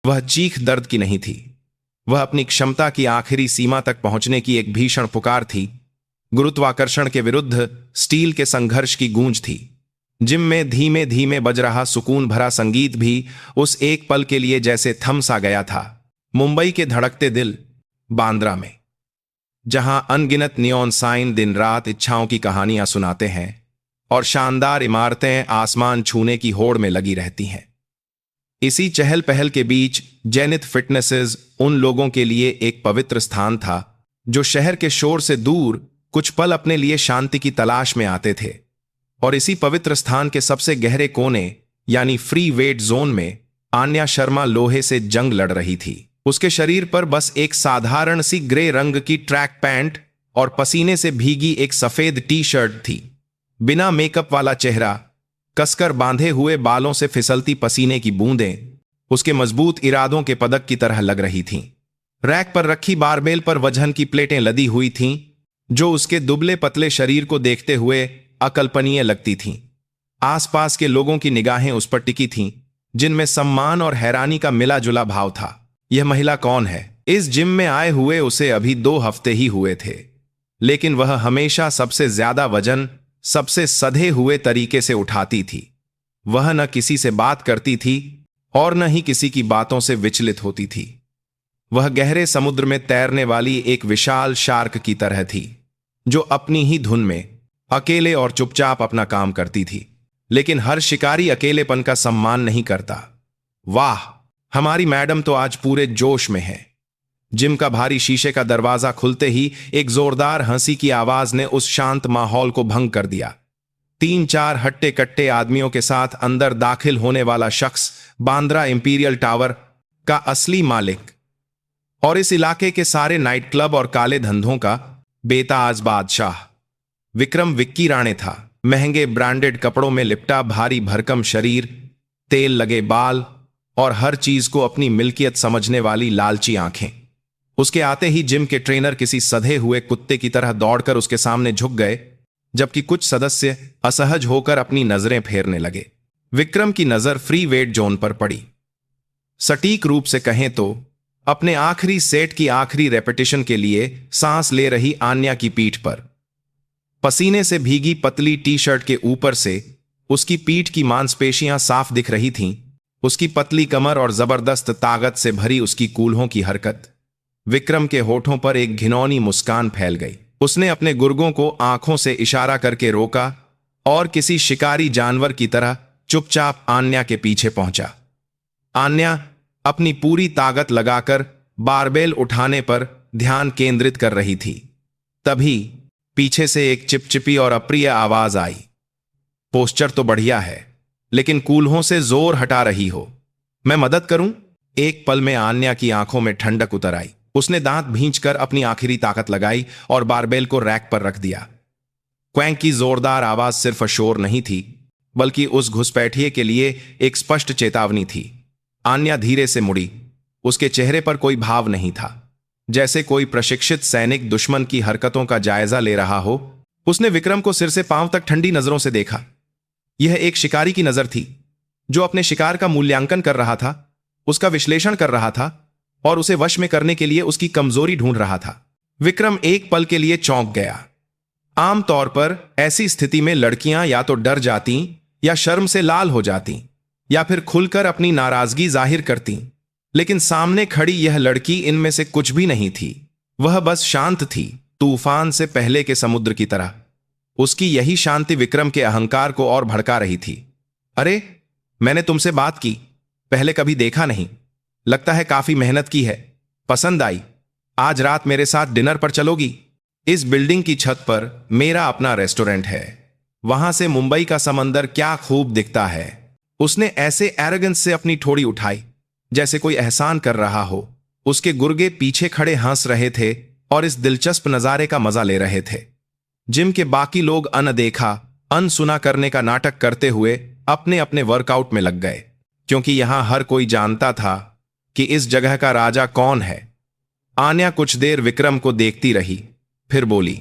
वह चीख दर्द की नहीं थी, वह अपनी क्षमता की आखिरी सीमा तक पहुंचने की एक भीषण पुकार थी। गुरुत्वाकर्षण के विरुद्ध स्टील के संघर्ष की गूंज थी। जिम में धीमे धीमे बज रहा सुकून भरा संगीत भी उस एक पल के लिए जैसे थम सा गया था। मुंबई के धड़कते दिल, बांद्रा में, जहां अनगिनत नियॉन साइन दिन रात इच्छाओं की कहानियां सुनाते हैं और शानदार इमारतें आसमान छूने की होड़ में लगी रहती हैं। इसी चहल पहल के बीच जेनिथ फिटनेसेस उन लोगों के लिए एक पवित्र स्थान था जो शहर के शोर से दूर कुछ पल अपने लिए शांति की तलाश में आते थे। और इसी पवित्र स्थान के सबसे गहरे कोने यानी फ्री वेट जोन में आन्या शर्मा लोहे से जंग लड़ रही थी। उसके शरीर पर बस एक साधारण सी ग्रे रंग की ट्रैक पैंट और पसीने से भीगी एक सफेद टी शर्ट थी। बिना मेकअप वाला चेहरा, कसकर बांधे हुए बालों से फिसलती पसीने की बूंदें उसके मजबूत इरादों के पदक की तरह लग रही थीं। रैक पर रखी बारबेल पर वजन की प्लेटें लदी हुई थीं, जो उसके दुबले पतले शरीर को देखते हुए अकल्पनीय लगती थीं। आसपास के लोगों की निगाहें उस पर टिकी थीं, जिनमें सम्मान और हैरानी का मिला जुला भाव था। यह महिला कौन है? इस जिम में आए हुए उसे अभी 2 हफ्ते ही हुए थे, लेकिन वह हमेशा सबसे ज्यादा वजन सबसे सधे हुए तरीके से उठाती थी। वह न किसी से बात करती थी और न ही किसी की बातों से विचलित होती थी। वह गहरे समुद्र में तैरने वाली एक विशाल शार्क की तरह थी, जो अपनी ही धुन में अकेले और चुपचाप अपना काम करती थी। लेकिन हर शिकारी अकेलेपन का सम्मान नहीं करता। वाह, हमारी मैडम तो आज पूरे जोश में है। जिम का भारी शीशे का दरवाजा खुलते ही एक जोरदार हंसी की आवाज ने उस शांत माहौल को भंग कर दिया। 3-4 हट्टे कट्टे आदमियों के साथ अंदर दाखिल होने वाला शख्स बांद्रा इंपीरियल टावर का असली मालिक और इस इलाके के सारे नाइट क्लब और काले धंधों का बेताज बादशाह विक्रम विक्की राणे था। महंगे ब्रांडेड कपड़ों में लिपटा भारी भरकम शरीर, तेल लगे बाल और हर चीज को अपनी मिल्कियत समझने वाली लालची आंखें। उसके आते ही जिम के ट्रेनर किसी सधे हुए कुत्ते की तरह दौड़कर उसके सामने झुक गए, जबकि कुछ सदस्य असहज होकर अपनी नजरें फेरने लगे। विक्रम की नजर फ्री वेट जोन पर पड़ी। सटीक रूप से कहें तो अपने आखिरी सेट की आखिरी रेपिटेशन के लिए सांस ले रही आन्या की पीठ पर। पसीने से भीगी पतली टी शर्ट के ऊपर से उसकी पीठ की मांसपेशियां साफ दिख रही थीं। उसकी पतली कमर और जबरदस्त ताकत से भरी उसकी कूल्हों की हरकत। विक्रम के होठों पर एक घिनौनी मुस्कान फैल गई। उसने अपने गुर्गों को आंखों से इशारा करके रोका और किसी शिकारी जानवर की तरह चुपचाप आन्या के पीछे पहुंचा। आन्या अपनी पूरी ताकत लगाकर बारबेल उठाने पर ध्यान केंद्रित कर रही थी। तभी पीछे से एक चिपचिपी और अप्रिय आवाज आई। पोस्चर तो बढ़िया है, लेकिन कूल्हों से जोर हटा रही हो। मैं मदद करूं? एक पल में आन्या की आंखों में ठंडक उतर आई। उसने दांत भींचकर अपनी आखिरी ताकत लगाई और बारबेल को रैक पर रख दिया। क्वैंक की जोरदार आवाज सिर्फ शोर नहीं थी, बल्कि उस घुसपैठिए के लिए एक स्पष्ट चेतावनी थी। आन्या धीरे से मुड़ी। उसके चेहरे पर कोई भाव नहीं था, जैसे कोई प्रशिक्षित सैनिक दुश्मन की हरकतों का जायजा ले रहा हो। उसने विक्रम को सिर से पांव तक ठंडी नजरों से देखा। यह एक शिकारी की नजर थी, जो अपने शिकार का मूल्यांकन कर रहा था, उसका विश्लेषण कर रहा था और उसे वश में करने के लिए उसकी कमजोरी ढूंढ रहा था। विक्रम एक पल के लिए चौंक गया। आमतौर पर ऐसी स्थिति में लड़कियां या तो डर जाती या शर्म से लाल हो जाती या फिर खुलकर अपनी नाराजगी जाहिर करती, लेकिन सामने खड़ी यह लड़की इनमें से कुछ भी नहीं थी। वह बस शांत थी, तूफान से पहले के समुद्र की तरह। उसकी यही शांति विक्रम के अहंकार को और भड़का रही थी। अरे, मैंने तुमसे बात की, पहले कभी देखा नहीं। लगता है काफी मेहनत की है। पसंद आई। आज रात मेरे साथ डिनर पर चलोगी? इस बिल्डिंग की छत पर मेरा अपना रेस्टोरेंट है। वहां से मुंबई का समंदर क्या खूब दिखता है। उसने ऐसे एरोगेंस से अपनी ठोड़ी उठाई, जैसे कोई एहसान कर रहा हो। उसके गुर्गे पीछे खड़े हंस रहे थे और इस दिलचस्प नजारे का मजा ले रहे थे। जिम के बाकी लोग अनदेखा अनसुना करने का नाटक करते हुए अपने अपने वर्कआउट में लग गए, क्योंकि यहां हर कोई जानता था कि इस जगह का राजा कौन है। आन्या कुछ देर विक्रम को देखती रही, फिर बोली।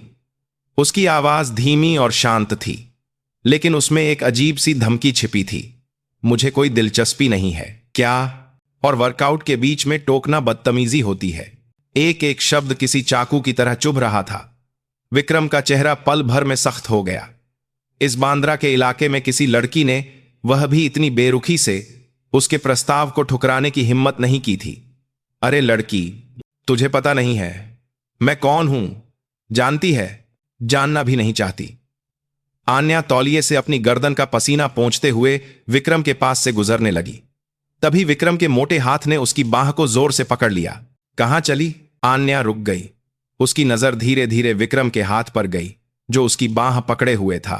उसकी आवाज धीमी और शांत थी, लेकिन उसमें एक अजीब सी धमकी छिपी थी। मुझे कोई दिलचस्पी नहीं है क्या? और वर्कआउट के बीच में टोकना बदतमीजी होती है। एक एक शब्द किसी चाकू की तरह चुभ रहा था। विक्रम का चेहरा पल भर में सख्त हो गया। इस बांद्रा के इलाके में किसी लड़की ने, वह भी इतनी बेरुखी से, उसके प्रस्ताव को ठुकराने की हिम्मत नहीं की थी। अरे लड़की, तुझे पता नहीं है मैं कौन हूं? जानती है? जानना भी नहीं चाहती। आन्या तौलिए से अपनी गर्दन का पसीना पोंछते हुए विक्रम के पास से गुजरने लगी। तभी विक्रम के मोटे हाथ ने उसकी बाह को जोर से पकड़ लिया। कहां चली? आन्या रुक गई। उसकी नजर धीरे धीरे विक्रम के हाथ पर गई जो उसकी बाह पकड़े हुए था,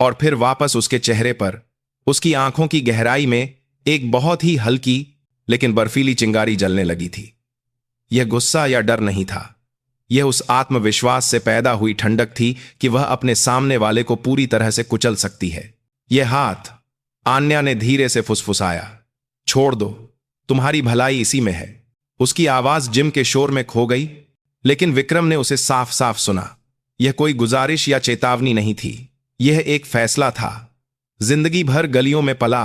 और फिर वापस उसके चेहरे पर। उसकी आंखों की गहराई में एक बहुत ही हल्की लेकिन बर्फीली चिंगारी जलने लगी थी। यह गुस्सा या डर नहीं था, यह उस आत्मविश्वास से पैदा हुई ठंडक थी कि वह अपने सामने वाले को पूरी तरह से कुचल सकती है। यह हाथ, आन्या ने धीरे से फुसफुसाया। छोड़ दो, तुम्हारी भलाई इसी में है। उसकी आवाज जिम के शोर में खो गई, लेकिन विक्रम ने उसे साफ साफ सुना। यह कोई गुजारिश या चेतावनी नहीं थी, यह एक फैसला था। जिंदगी भर गलियों में पला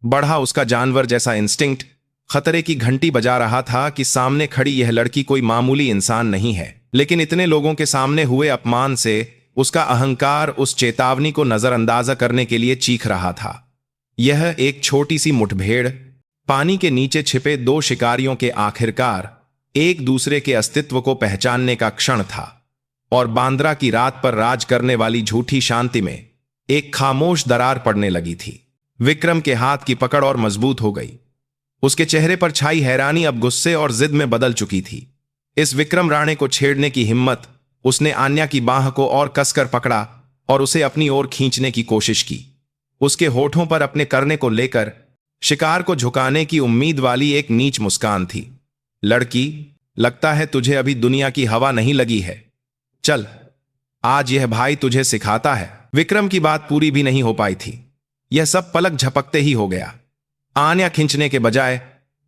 बढ़ा उसका जानवर जैसा इंस्टिंक्ट खतरे की घंटी बजा रहा था कि सामने खड़ी यह लड़की कोई मामूली इंसान नहीं है। लेकिन इतने लोगों के सामने हुए अपमान से उसका अहंकार उस चेतावनी को नजरअंदाजा करने के लिए चीख रहा था। यह एक छोटी सी मुठभेड़, पानी के नीचे छिपे दो शिकारियों के आखिरकार एक दूसरे के अस्तित्व को पहचानने का क्षण था, और बांद्रा की रात पर राज करने वाली झूठी शांति में एक खामोश दरार पड़ने लगी थी। विक्रम के हाथ की पकड़ और मजबूत हो गई। उसके चेहरे पर छाई हैरानी अब गुस्से और जिद में बदल चुकी थी। इस विक्रम राणे को छेड़ने की हिम्मत, उसने आन्या की बाह को और कसकर पकड़ा और उसे अपनी ओर खींचने की कोशिश की। उसके होठों पर अपने करने को लेकर शिकार को झुकाने की उम्मीद वाली एक नीच मुस्कान थी। लड़की, लगता है तुझे अभी दुनिया की हवा नहीं लगी है। चल, आज यह भाई तुझे सिखाता है। विक्रम की बात पूरी भी नहीं हो पाई थी, यह सब पलक झपकते ही हो गया। आन्या खींचने के बजाय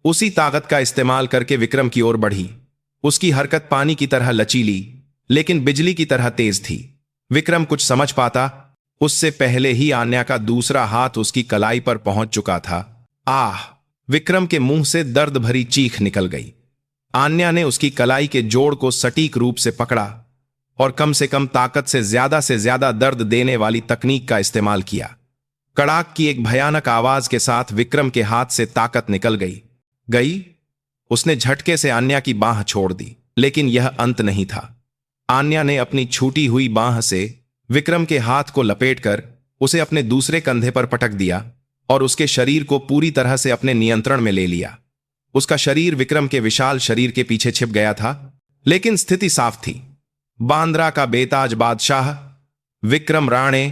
उसी ताकत का इस्तेमाल करके विक्रम की ओर बढ़ी। उसकी हरकत पानी की तरह लचीली लेकिन बिजली की तरह तेज थी। विक्रम कुछ समझ पाता उससे पहले ही आन्या का दूसरा हाथ उसकी कलाई पर पहुंच चुका था। आह! विक्रम के मुंह से दर्द भरी चीख निकल गई। आन्या ने उसकी कलाई के जोड़ को सटीक रूप से पकड़ा और कम से कम ताकत से ज्यादा दर्द देने वाली तकनीक का इस्तेमाल किया। कड़ाक की एक भयानक आवाज के साथ विक्रम के हाथ से ताकत निकल गई। उसने झटके से आन्या की बाह छोड़ दी, लेकिन यह अंत नहीं था। आन्या ने अपनी छूटी हुई बाह से विक्रम के हाथ को लपेटकर उसे अपने दूसरे कंधे पर पटक दिया और उसके शरीर को पूरी तरह से अपने नियंत्रण में ले लिया। उसका शरीर विक्रम के विशाल शरीर के पीछे छिप गया था, लेकिन स्थिति साफ थी। बांद्रा का बेताज बादशाह विक्रम राणे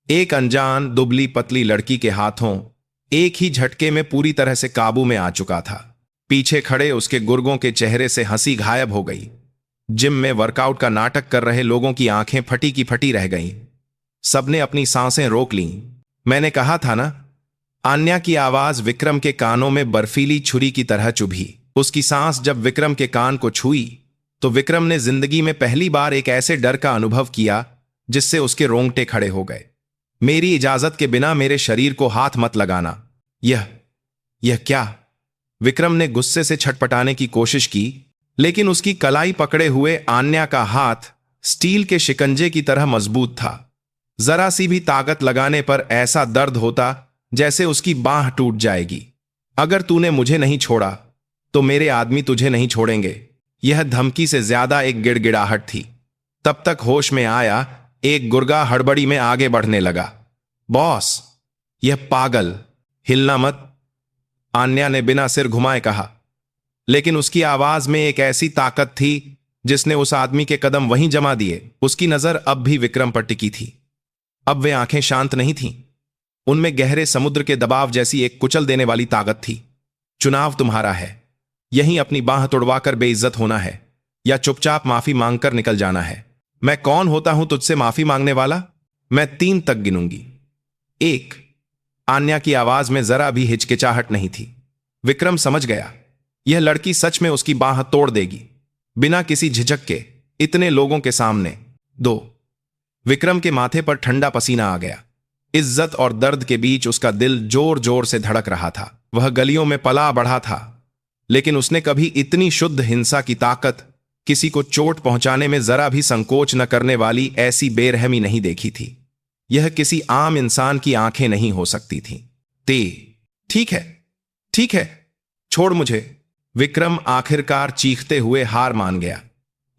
एक अनजान दुबली पतली लड़की के हाथों एक ही झटके में पूरी तरह से काबू में आ चुका था। पीछे खड़े उसके गुर्गों के चेहरे से हंसी गायब हो गई। जिम में वर्कआउट का नाटक कर रहे लोगों की आंखें फटी की फटी रह गईं। सबने अपनी सांसें रोक लीं। मैंने कहा था ना? आन्या की आवाज विक्रम के कानों में बर्फीली छुरी की तरह चुभी। उसकी सांस जब विक्रम के कान को छुई तो विक्रम ने जिंदगी में पहली बार एक ऐसे डर का अनुभव किया जिससे उसके रोंगटे खड़े हो गए। मेरी इजाजत के बिना मेरे शरीर को हाथ मत लगाना। यह क्या? विक्रम ने गुस्से से छटपटाने की कोशिश की, लेकिन उसकी कलाई पकड़े हुए आन्या का हाथ स्टील के शिकंजे की तरह मजबूत था। जरा सी भी ताकत लगाने पर ऐसा दर्द होता जैसे उसकी बाह टूट जाएगी। अगर तूने मुझे नहीं छोड़ा तो मेरे आदमी तुझे नहीं छोड़ेंगे। यह धमकी से ज्यादा एक गिड़गिड़ाहट थी। तब तक होश में आया एक गुर्गा हड़बड़ी में आगे बढ़ने लगा। बॉस, यह पागल, हिलना मत, आन्या ने बिना सिर घुमाए कहा। लेकिन उसकी आवाज में एक ऐसी ताकत थी जिसने उस आदमी के कदम वहीं जमा दिए। उसकी नजर अब भी विक्रम पर टिकी थी। अब वे आंखें शांत नहीं थीं, उनमें गहरे समुद्र के दबाव जैसी एक कुचल देने वाली ताकत थी। चुनाव तुम्हारा है, यहीं अपनी बाह तुड़वाकर बेइज्जत होना है या चुपचाप माफी मांगकर निकल जाना है। मैं कौन होता हूं तुझसे माफी मांगने वाला? मैं 3 तक गिनूंगी। 1। आन्या की आवाज में जरा भी हिचकिचाहट नहीं थी। विक्रम समझ गया यह लड़की सच में उसकी बाह तोड़ देगी, बिना किसी झिझक के, इतने लोगों के सामने। 2। विक्रम के माथे पर ठंडा पसीना आ गया। इज्जत और दर्द के बीच उसका दिल जोर जोर से धड़क रहा था। वह गलियों में पला बढ़ा था, लेकिन उसने कभी इतनी शुद्ध हिंसा की ताकत, किसी को चोट पहुंचाने में जरा भी संकोच न करने वाली ऐसी बेरहमी नहीं देखी थी। यह किसी आम इंसान की आंखें नहीं हो सकती थीं। ठीक है, ठीक है, छोड़ मुझे। विक्रम आखिरकार चीखते हुए हार मान गया।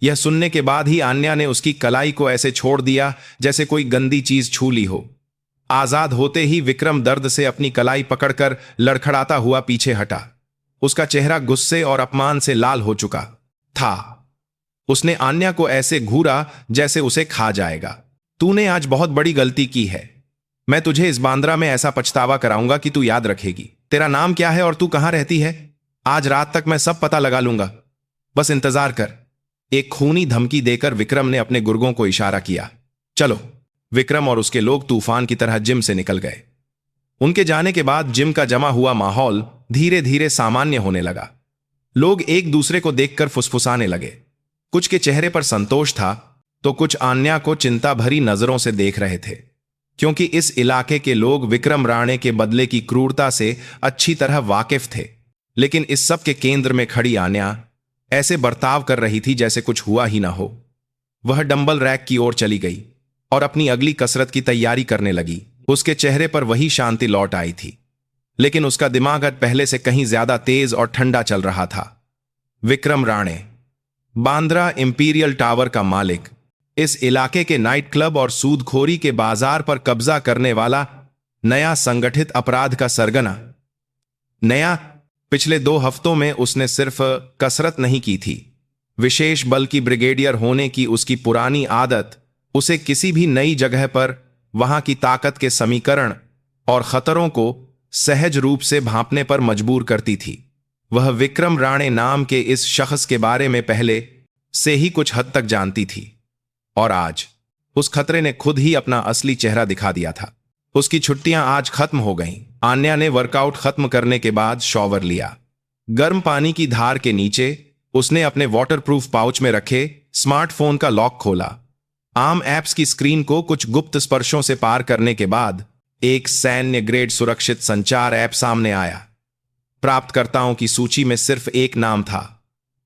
यह सुनने के बाद ही आन्या ने उसकी कलाई को ऐसे छोड़ दिया जैसे कोई गंदी चीज छू ली हो। आजाद होते ही विक्रम दर्द से अपनी कलाई पकड़कर लड़खड़ाता हुआ पीछे हटा। उसका चेहरा गुस्से और अपमान से लाल हो चुका था। उसने आन्या को ऐसे घूरा जैसे उसे खा जाएगा। तूने आज बहुत बड़ी गलती की है। मैं तुझे इस बांद्रा में ऐसा पछतावा कराऊंगा कि तू याद रखेगी। तेरा नाम क्या है और तू कहां रहती है? आज रात तक मैं सब पता लगा लूंगा, बस इंतजार कर। एक खूनी धमकी देकर विक्रम ने अपने गुर्गों को इशारा किया। चलो। विक्रम और उसके लोग तूफान की तरह जिम से निकल गए। उनके जाने के बाद जिम का जमा हुआ माहौल धीरे धीरे सामान्य होने लगा। लोग एक दूसरे को देखकर फुसफुसाने लगे। कुछ के चेहरे पर संतोष था तो कुछ आन्या को चिंता भरी नजरों से देख रहे थे, क्योंकि इस इलाके के लोग विक्रम राणे के बदले की क्रूरता से अच्छी तरह वाकिफ थे। लेकिन इस सब के केंद्र में खड़ी आन्या ऐसे बर्ताव कर रही थी जैसे कुछ हुआ ही ना हो। वह डंबल रैक की ओर चली गई और अपनी अगली कसरत की तैयारी करने लगी। उसके चेहरे पर वही शांति लौट आई थी, लेकिन उसका दिमाग आज पहले से कहीं ज्यादा तेज और ठंडा चल रहा था। विक्रम राणे, बांद्रा इंपीरियल टावर का मालिक, इस इलाके के नाइट क्लब और सूदखोरी के बाजार पर कब्जा करने वाला नया संगठित अपराध का सरगना। पिछले 2 हफ्तों में उसने सिर्फ कसरत नहीं की थी। विशेष बल की ब्रिगेडियर होने की उसकी पुरानी आदत उसे किसी भी नई जगह पर वहां की ताकत के समीकरण और खतरों को सहज रूप से भांपने पर मजबूर करती थी। वह विक्रम राणे नाम के इस शख्स के बारे में पहले से ही कुछ हद तक जानती थी, और आज उस खतरे ने खुद ही अपना असली चेहरा दिखा दिया था। उसकी छुट्टियां आज खत्म हो गईं। आन्या ने वर्कआउट खत्म करने के बाद शॉवर लिया। गर्म पानी की धार के नीचे उसने अपने वाटरप्रूफ पाउच में रखे स्मार्टफोन का लॉक खोला। आम ऐप्स की स्क्रीन को कुछ गुप्त स्पर्शों से पार करने के बाद एक सैन्य ग्रेड सुरक्षित संचार ऐप सामने आया। प्राप्तकर्ताओं की सूची में सिर्फ एक नाम था,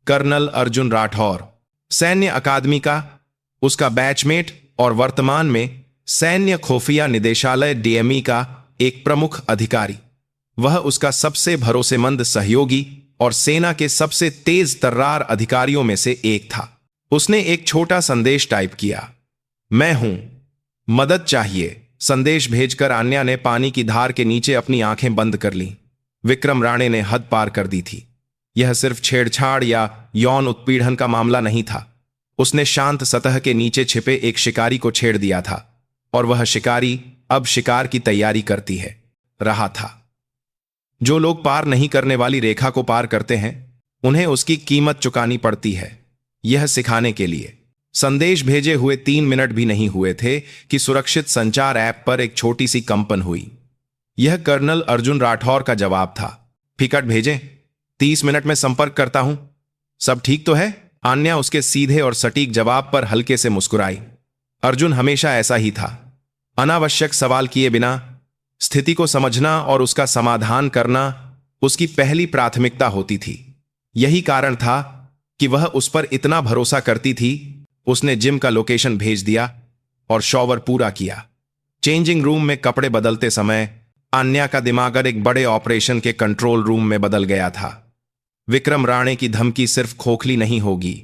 कर्नल अर्जुन राठौर, सैन्य अकादमी का उसका बैचमेट और वर्तमान में सैन्य खुफिया निदेशालय डीएमई का एक प्रमुख अधिकारी। वह उसका सबसे भरोसेमंद सहयोगी और सेना के सबसे तेज तर्रार अधिकारियों में से एक था। उसने एक छोटा संदेश टाइप किया, मैं हूं, मदद चाहिए। संदेश भेजकर आन्या ने पानी की धार के नीचे अपनी आंखें बंद कर लीं। विक्रम राणे ने हद पार कर दी थी। यह सिर्फ छेड़छाड़ या यौन उत्पीड़न का मामला नहीं था। उसने शांत सतह के नीचे छिपे एक शिकारी को छेड़ दिया था, और वह शिकारी अब शिकार की तैयारी करती है रहा था। जो लोग पार नहीं करने वाली रेखा को पार करते हैं, उन्हें उसकी कीमत चुकानी पड़ती है। यह सिखाने के लिए संदेश भेजे हुए 3 मिनट भी नहीं हुए थे कि सुरक्षित संचार ऐप पर एक छोटी सी कंपन हुई। यह कर्नल अर्जुन राठौर का जवाब था। टिकट भेजें, 30 मिनट में संपर्क करता हूं। सब ठीक तो है? आन्या उसके सीधे और सटीक जवाब पर हल्के से मुस्कुराई। अर्जुन हमेशा ऐसा ही था, अनावश्यक सवाल किए बिना स्थिति को समझना और उसका समाधान करना उसकी पहली प्राथमिकता होती थी। यही कारण था कि वह उस पर इतना भरोसा करती थी। उसने जिम का लोकेशन भेज दिया और शॉवर पूरा किया। चेंजिंग रूम में कपड़े बदलते समय आन्या का दिमाग एक बड़े ऑपरेशन के कंट्रोल रूम में बदल गया था। विक्रम राणे की धमकी सिर्फ खोखली नहीं होगी,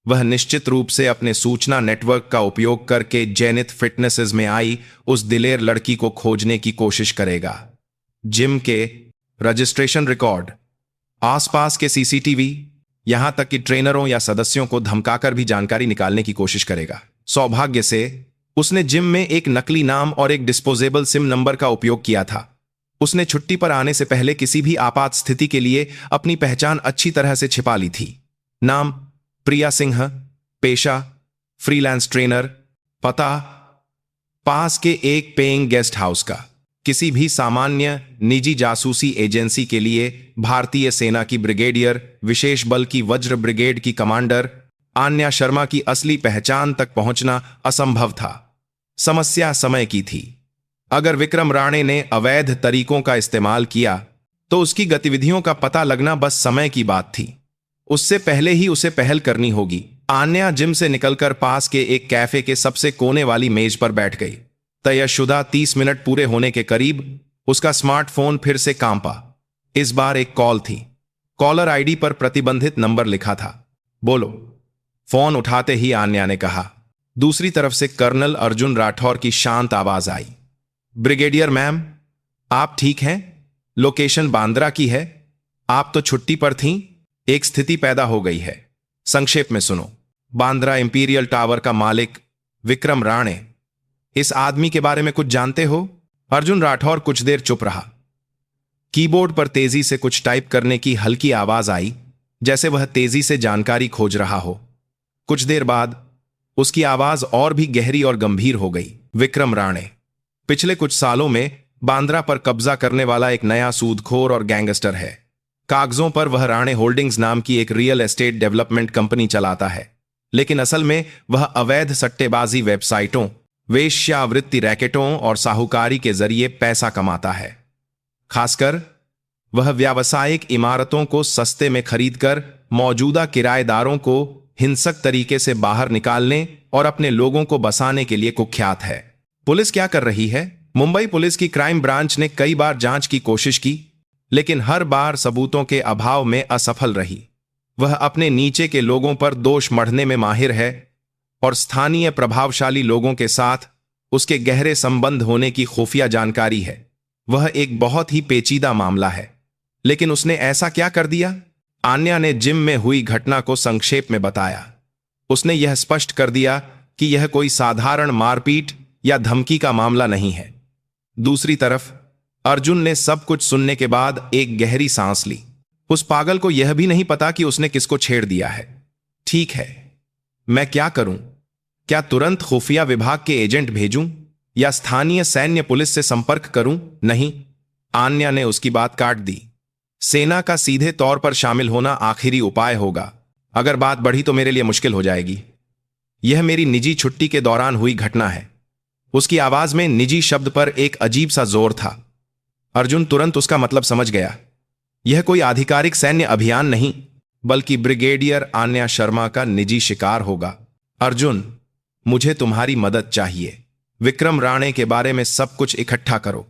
वह निश्चित रूप से अपने सूचना नेटवर्क का उपयोग करके जेनिथ फिटनेसेस में आई उस दिलेर लड़की को खोजने की कोशिश करेगा। जिम के रजिस्ट्रेशन रिकॉर्ड, आसपास के सीसीटीवी, यहां तक कि ट्रेनरों या सदस्यों को धमकाकर भी जानकारी निकालने की कोशिश करेगा। सौभाग्य से उसने जिम में एक नकली नाम और एक डिस्पोजेबल सिम नंबर का उपयोग किया था। उसने छुट्टी पर आने से पहले किसी भी आपात स्थिति के लिए अपनी पहचान अच्छी तरह से छिपा ली थी। नाम प्रिया सिंह, पेशा फ्रीलांस ट्रेनर, पता पास के एक पेइंग गेस्ट हाउस का। किसी भी सामान्य निजी जासूसी एजेंसी के लिए भारतीय सेना की ब्रिगेडियर विशेष बल की वज्र ब्रिगेड की कमांडर आन्या शर्मा की असली पहचान तक पहुंचना असंभव था। समस्या समय की थी। अगर विक्रम राणे ने अवैध तरीकों का इस्तेमाल किया तो उसकी गतिविधियों का पता लगना बस समय की बात थी। उससे पहले ही उसे पहल करनी होगी। आन्या जिम से निकलकर पास के एक कैफे के सबसे कोने वाली मेज पर बैठ गई। तयशुदा 30 मिनट पूरे होने के करीब उसका स्मार्टफोन फिर से कांपा। इस बार एक कॉल थी। कॉलर आईडी पर प्रतिबंधित नंबर लिखा था। बोलो। फोन उठाते ही आन्या ने कहा। दूसरी तरफ से कर्नल अर्जुन राठौर की शांत आवाज आई। ब्रिगेडियर मैम, आप ठीक हैं? लोकेशन बांद्रा की है। आप तो छुट्टी पर थीं। एक स्थिति पैदा हो गई है। संक्षेप में सुनो। बांद्रा इंपीरियल टावर का मालिक विक्रम राणे। इस आदमी के बारे में कुछ जानते हो? अर्जुन राठौर कुछ देर चुप रहा। कीबोर्ड पर तेजी से कुछ टाइप करने की हल्की आवाज आई, जैसे वह तेजी से जानकारी खोज रहा हो। कुछ देर बाद उसकी आवाज और भी गहरी और गंभीर हो गई। विक्रम राणे पिछले कुछ सालों में बांद्रा पर कब्जा करने वाला एक नया सूदखोर और गैंगस्टर है। कागजों पर वह राणे होल्डिंग्स नाम की एक रियल एस्टेट डेवलपमेंट कंपनी चलाता है, लेकिन असल में वह अवैध सट्टेबाजी वेबसाइटों, वेश्यावृत्ति रैकेटों और साहूकारी के जरिए पैसा कमाता है। खासकर वह व्यावसायिक इमारतों को सस्ते में खरीदकर मौजूदा किराएदारों को हिंसक तरीके से बाहर निकालने और अपने लोगों को बसाने के लिए कुख्यात है। पुलिस क्या कर रही है? मुंबई पुलिस की क्राइम ब्रांच ने कई बार जांच की कोशिश की, लेकिन हर बार सबूतों के अभाव में असफल रही। वह अपने नीचे के लोगों पर दोष मढ़ने में माहिर है और स्थानीय प्रभावशाली लोगों के साथ उसके गहरे संबंध होने की खुफिया जानकारी है। वह एक बहुत ही पेचीदा मामला है। लेकिन उसने ऐसा क्या कर दिया? आन्या ने जिम में हुई घटना को संक्षेप में बताया। उसने यह स्पष्ट कर दिया कि यह कोई साधारण मारपीट या धमकी का मामला नहीं है। दूसरी तरफ अर्जुन ने सब कुछ सुनने के बाद एक गहरी सांस ली। उस पागल को यह भी नहीं पता कि उसने किसको छेड़ दिया है। ठीक है, मैं क्या करूं? क्या तुरंत खुफिया विभाग के एजेंट भेजूं या स्थानीय सैन्य पुलिस से संपर्क करूं? नहीं, आन्या ने उसकी बात काट दी। सेना का सीधे तौर पर शामिल होना आखिरी उपाय होगा। अगर बात बढ़ी तो मेरे लिए मुश्किल हो जाएगी। यह मेरी निजी छुट्टी के दौरान हुई घटना है। उसकी आवाज में निजी शब्द पर एक अजीब सा जोर था। अर्जुन तुरंत उसका मतलब समझ गया। यह कोई आधिकारिक सैन्य अभियान नहीं, बल्कि ब्रिगेडियर आन्या शर्मा का निजी शिकार होगा। अर्जुन, मुझे तुम्हारी मदद चाहिए। विक्रम राणे के बारे में सब कुछ इकट्ठा करो।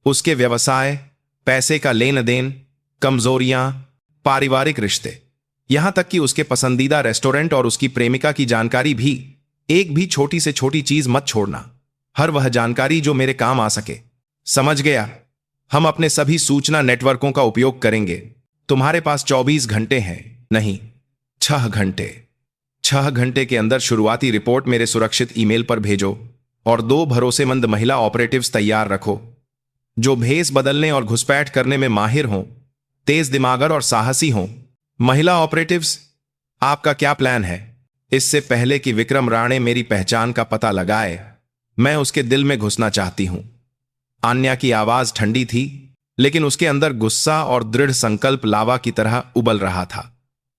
उसके व्यवसाय, पैसे का लेन देन, कमजोरियां, पारिवारिक रिश्ते, यहां तक कि उसके पसंदीदा रेस्टोरेंट और उसकी प्रेमिका की जानकारी भी। एक भी छोटी से छोटी चीज मत छोड़ना। हर वह जानकारी जो मेरे काम आ सके। समझ गया? हम अपने सभी सूचना नेटवर्कों का उपयोग करेंगे। तुम्हारे पास 24 घंटे हैं, नहीं 6 घंटे। 6 घंटे के अंदर शुरुआती रिपोर्ट मेरे सुरक्षित ईमेल पर भेजो और 2 भरोसेमंद महिला ऑपरेटिव्स तैयार रखो जो भेस बदलने और घुसपैठ करने में माहिर हों, तेज दिमागर और साहसी हों। महिला ऑपरेटिव्स, आपका क्या प्लान है? इससे पहले कि विक्रम राणे मेरी पहचान का पता लगाए, मैं उसके दिल में घुसना चाहती हूं। आन्या की आवाज ठंडी थी, लेकिन उसके अंदर गुस्सा और दृढ़ संकल्प लावा की तरह उबल रहा था।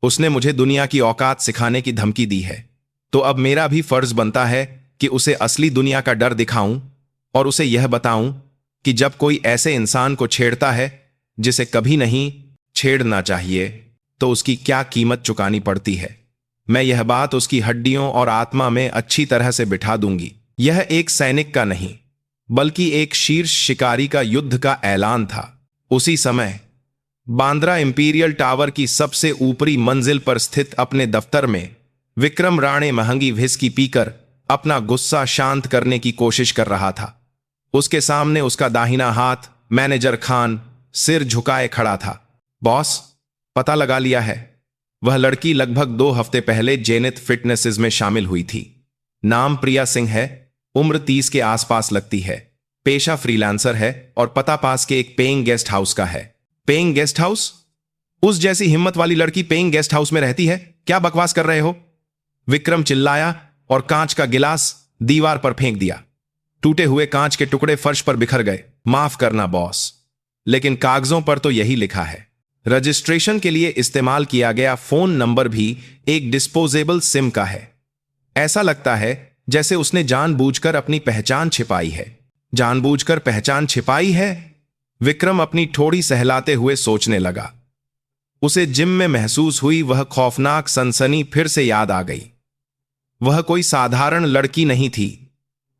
उसने मुझे दुनिया की औकात सिखाने की धमकी दी है, तो अब मेरा भी फर्ज बनता है कि उसे असली दुनिया का डर दिखाऊं और उसे यह बताऊं कि जब कोई ऐसे इंसान को छेड़ता है जिसे कभी नहीं छेड़ना चाहिए, तो उसकी क्या कीमत चुकानी पड़ती है। मैं यह बात उसकी हड्डियों और आत्मा में अच्छी तरह से बिठा दूंगी। यह एक सैनिक का नहीं, बल्कि एक शीर्ष शिकारी का युद्ध का ऐलान था। उसी समय बांद्रा इंपीरियल टावर की सबसे ऊपरी मंजिल पर स्थित अपने दफ्तर में विक्रम राणे महंगी व्हिस्की पीकर अपना गुस्सा शांत करने की कोशिश कर रहा था। उसके सामने उसका दाहिना हाथ मैनेजर खान सिर झुकाए खड़ा था। बॉस, पता लगा लिया है। वह लड़की लगभग 2 हफ्ते पहले जेनिथ फिटनेसेस में शामिल हुई थी। नाम प्रिया सिंह है, उम्र 30 के आसपास लगती है, पेशा फ्रीलांसर है और पता पास के एक पेइंग गेस्ट हाउस का है। Paying guest house? उस जैसी हिम्मत वाली लड़की पेइंग गेस्ट हाउस में रहती है? क्या बकवास कर रहे हो? विक्रम चिल्लाया और कांच का गिलास दीवार पर फेंक दिया। टूटे हुए कांच के टुकड़े फर्श पर बिखर गए। माफ करना बॉस, लेकिन कागजों पर तो यही लिखा है। रजिस्ट्रेशन के लिए इस्तेमाल किया गया फोन नंबर भी एक डिस्पोजेबल सिम का है। ऐसा लगता है जैसे उसने जानबूझकर अपनी पहचान छिपाई है। जानबूझकर पहचान छिपाई है? विक्रम अपनी ठोड़ी सहलाते हुए सोचने लगा। उसे जिम में महसूस हुई वह खौफनाक सनसनी फिर से याद आ गई। वह कोई साधारण लड़की नहीं थी।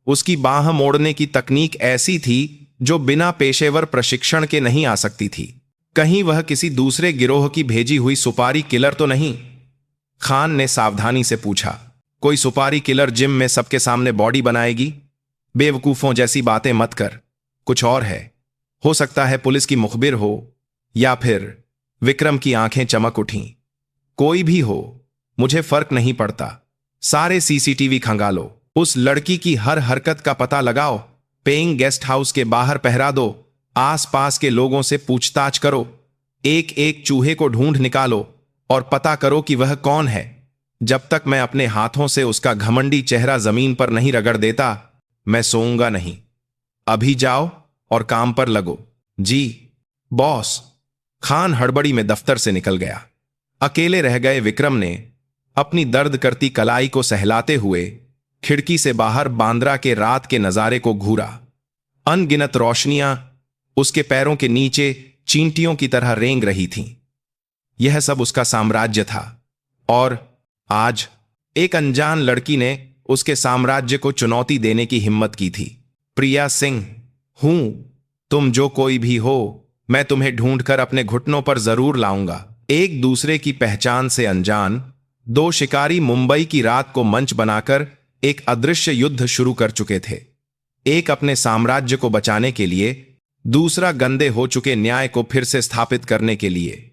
उसकी बाह मोड़ने की तकनीक ऐसी थी जो बिना पेशेवर प्रशिक्षण के नहीं आ सकती थी। कहीं वह किसी दूसरे गिरोह की भेजी हुई सुपारी किलर तो नहीं? खान ने सावधानी से पूछा। कोई सुपारी किलर जिम में सबके सामने बॉडी बनाएगी? बेवकूफों जैसी बातें मत कर। कुछ और है। हो सकता है पुलिस की मुखबिर हो, या फिर। विक्रम की आंखें चमक उठीं। कोई भी हो, मुझे फर्क नहीं पड़ता। सारे सीसीटीवी खंगालो, उस लड़की की हर हरकत का पता लगाओ, पेइंग गेस्ट हाउस के बाहर पहरा दो, आसपास के लोगों से पूछताछ करो, एक एक चूहे को ढूंढ निकालो और पता करो कि वह कौन है। जब तक मैं अपने हाथों से उसका घमंडी चेहरा जमीन पर नहीं रगड़ देता, मैं सोऊंगा नहीं। अभी जाओ और काम पर लगो। जी बॉस। खान हड़बड़ी में दफ्तर से निकल गया। अकेले रह गए विक्रम ने अपनी दर्द करती कलाई को सहलाते हुए खिड़की से बाहर बांद्रा के रात के नजारे को घूरा। अनगिनत रोशनियां उसके पैरों के नीचे चींटियों की तरह रेंग रही थीं। यह सब उसका साम्राज्य था, और आज एक अनजान लड़की ने उसके साम्राज्य को चुनौती देने की हिम्मत की थी। प्रिया सिंह हूं, तुम जो कोई भी हो, मैं तुम्हें ढूंढकर अपने घुटनों पर जरूर लाऊंगा। एक दूसरे की पहचान से अनजान दो शिकारी मुंबई की रात को मंच बनाकर एक अदृश्य युद्ध शुरू कर चुके थे। एक अपने साम्राज्य को बचाने के लिए, दूसरा गंदे हो चुके न्याय को फिर से स्थापित करने के लिए।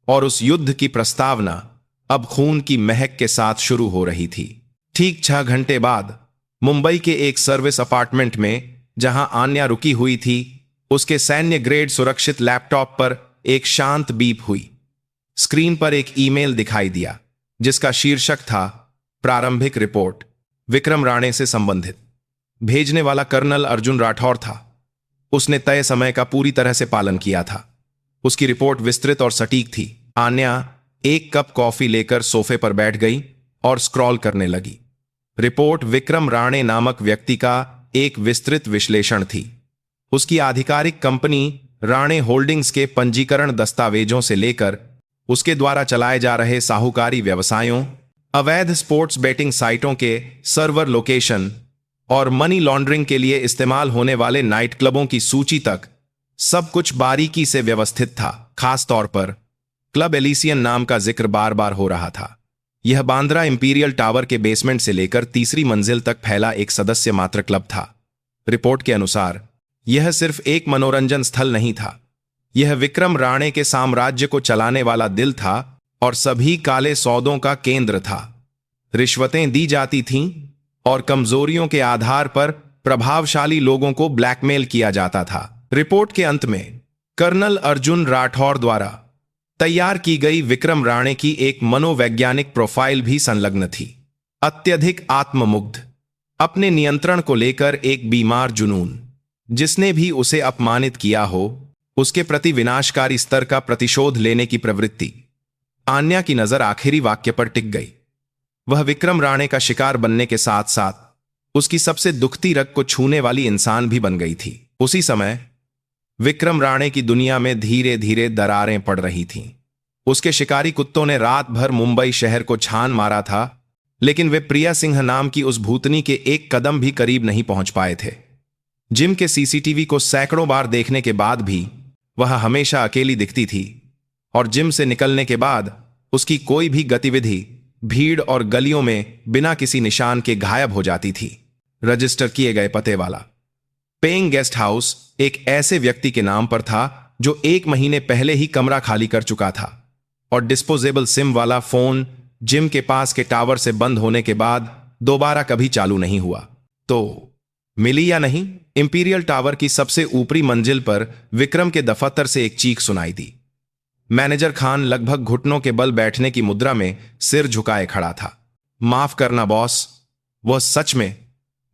और उस युद्ध की प्रस्तावना अब खून की महक के साथ शुरू हो रही थी। ठीक 6 घंटे बाद मुंबई के एक सर्विस अपार्टमेंट में, जहां आन्या रुकी हुई थी, उसके सैन्य ग्रेड सुरक्षित लैपटॉप पर एक शांत बीप हुई। स्क्रीन पर एक ईमेल दिखाई दिया जिसका शीर्षक था प्रारंभिक रिपोर्ट, विक्रम राणे से संबंधित। भेजने वाला कर्नल अर्जुन राठौर था। उसने तय समय का पूरी तरह से पालन किया था। उसकी रिपोर्ट विस्तृत और सटीक थी। आन्या एक कप कॉफी लेकर सोफे पर बैठ गई और स्क्रॉल करने लगी। रिपोर्ट विक्रम राणे नामक व्यक्ति का एक विस्तृत विश्लेषण थी। उसकी आधिकारिक कंपनी राणे होल्डिंग्स के पंजीकरण दस्तावेजों से लेकर उसके द्वारा चलाए जा रहे साहूकारी व्यवसायों, अवैध स्पोर्ट्स बेटिंग साइटों के सर्वर लोकेशन और मनी लॉन्ड्रिंग के लिए इस्तेमाल होने वाले नाइट क्लबों की सूची तक सब कुछ बारीकी से व्यवस्थित था। खास तौर पर क्लब एलिसियन नाम का जिक्र बार बार हो रहा था। यह बांद्रा इंपीरियल टावर के बेसमेंट से लेकर तीसरी मंजिल तक फैला एक सदस्य मात्र क्लब था। रिपोर्ट के अनुसार यह सिर्फ एक मनोरंजन स्थल नहीं था, यह विक्रम राणे के साम्राज्य को चलाने वाला दिल था और सभी काले सौदों का केंद्र था। रिश्वतें दी जाती थीं और कमजोरियों के आधार पर प्रभावशाली लोगों को ब्लैकमेल किया जाता था। रिपोर्ट के अंत में कर्नल अर्जुन राठौर द्वारा तैयार की गई विक्रम राणे की एक मनोवैज्ञानिक प्रोफाइल भी संलग्न थी। अत्यधिक आत्ममुग्ध, अपने नियंत्रण को लेकर एक बीमार जुनून, जिसने भी उसे अपमानित किया हो उसके प्रति विनाशकारी स्तर का प्रतिशोध लेने की प्रवृत्ति। आन्या की नजर आखिरी वाक्य पर टिक गई। वह विक्रम राणे का शिकार बनने के साथ साथ उसकी सबसे दुखती रग को छूने वाली इंसान भी बन गई थी। उसी समय विक्रम राणे की दुनिया में धीरे धीरे दरारें पड़ रही थीं। उसके शिकारी कुत्तों ने रात भर मुंबई शहर को छान मारा था, लेकिन वे प्रिया सिंह नाम की उस भूतनी के एक कदम भी करीब नहीं पहुंच पाए थे। जिम के सीसीटीवी को सैकड़ों बार देखने के बाद भी वह हमेशा अकेली दिखती थी, और जिम से निकलने के बाद उसकी कोई भी गतिविधि भीड़ और गलियों में बिना किसी निशान के गायब हो जाती थी। रजिस्टर किए गए पते वाला पेइंग गेस्ट हाउस एक ऐसे व्यक्ति के नाम पर था जो 1 महीने पहले ही कमरा खाली कर चुका था, और डिस्पोजेबल सिम वाला फोन जिम के पास के टावर से बंद होने के बाद दोबारा कभी चालू नहीं हुआ। तो मिली या नहीं? इंपीरियल टावर की सबसे ऊपरी मंजिल पर विक्रम के दफ्तर से एक चीख सुनाई दी। मैनेजर खान लगभग घुटनों के बल बैठने की मुद्रा में सिर झुकाए खड़ा था। माफ करना बॉस, वह सच में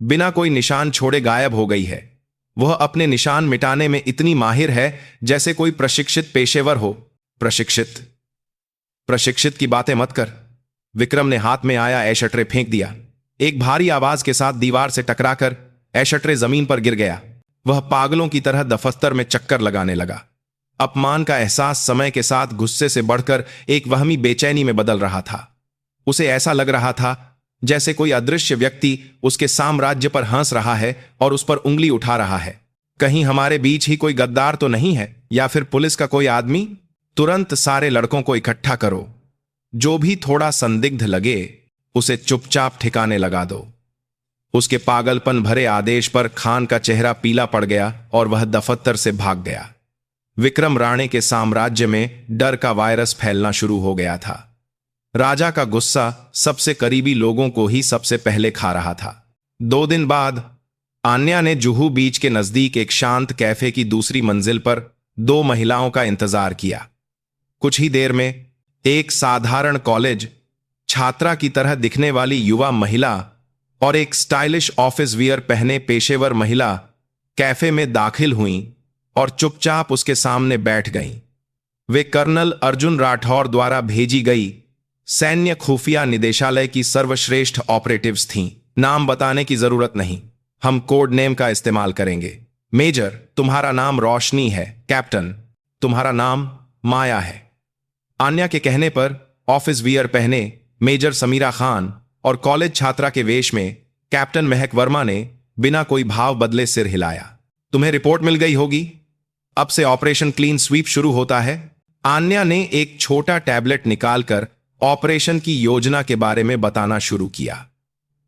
बिना कोई निशान छोड़े गायब हो गई है। वह अपने निशान मिटाने में इतनी माहिर है जैसे कोई प्रशिक्षित पेशेवर हो। प्रशिक्षित की बातें मत कर। विक्रम ने हाथ में आया एशट्रे फेंक दिया। एक भारी आवाज के साथ दीवार से टकराकर एशट्रे जमीन पर गिर गया। वह पागलों की तरह दफ्तर में चक्कर लगाने लगा। अपमान का एहसास समय के साथ गुस्से से बढ़कर एक वहमी बेचैनी में बदल रहा था। उसे ऐसा लग रहा था जैसे कोई अदृश्य व्यक्ति उसके साम्राज्य पर हंस रहा है और उस पर उंगली उठा रहा है। कहीं हमारे बीच ही कोई गद्दार तो नहीं है, या फिर पुलिस का कोई आदमी? तुरंत सारे लड़कों को इकट्ठा करो। जो भी थोड़ा संदिग्ध लगे उसे चुपचाप ठिकाने लगा दो। उसके पागलपन भरे आदेश पर खान का चेहरा पीला पड़ गया और वह दफ्तर से भाग गया। विक्रम राणे के साम्राज्य में डर का वायरस फैलना शुरू हो गया था। राजा का गुस्सा सबसे करीबी लोगों को ही सबसे पहले खा रहा था। 2 दिन बाद आन्या ने जुहू बीच के नजदीक एक शांत कैफे की दूसरी मंजिल पर 2 महिलाओं का इंतजार किया। कुछ ही देर में एक साधारण कॉलेज छात्रा की तरह दिखने वाली युवा महिला और एक स्टाइलिश ऑफिस वियर पहने पेशेवर महिला कैफे में दाखिल हुईं और चुपचाप उसके सामने बैठ गईं। वे कर्नल अर्जुन राठौर द्वारा भेजी गई सैन्य खुफिया निदेशालय की सर्वश्रेष्ठ ऑपरेटिव्स थीं। नाम बताने की जरूरत नहीं, हम कोड नेम का इस्तेमाल करेंगे। मेजर, तुम्हारा नाम रोशनी है। कैप्टन, तुम्हारा नाम माया है। आन्या के कहने पर ऑफिस वियर पहने मेजर समीरा खान और कॉलेज छात्रा के वेश में कैप्टन महक वर्मा ने बिना कोई भाव बदले सिर हिलाया। तुम्हें रिपोर्ट मिल गई होगी, अब से ऑपरेशन क्लीन स्वीप शुरू होता है। आन्या ने एक छोटा टैबलेट निकालकर ऑपरेशन की योजना के बारे में बताना शुरू किया।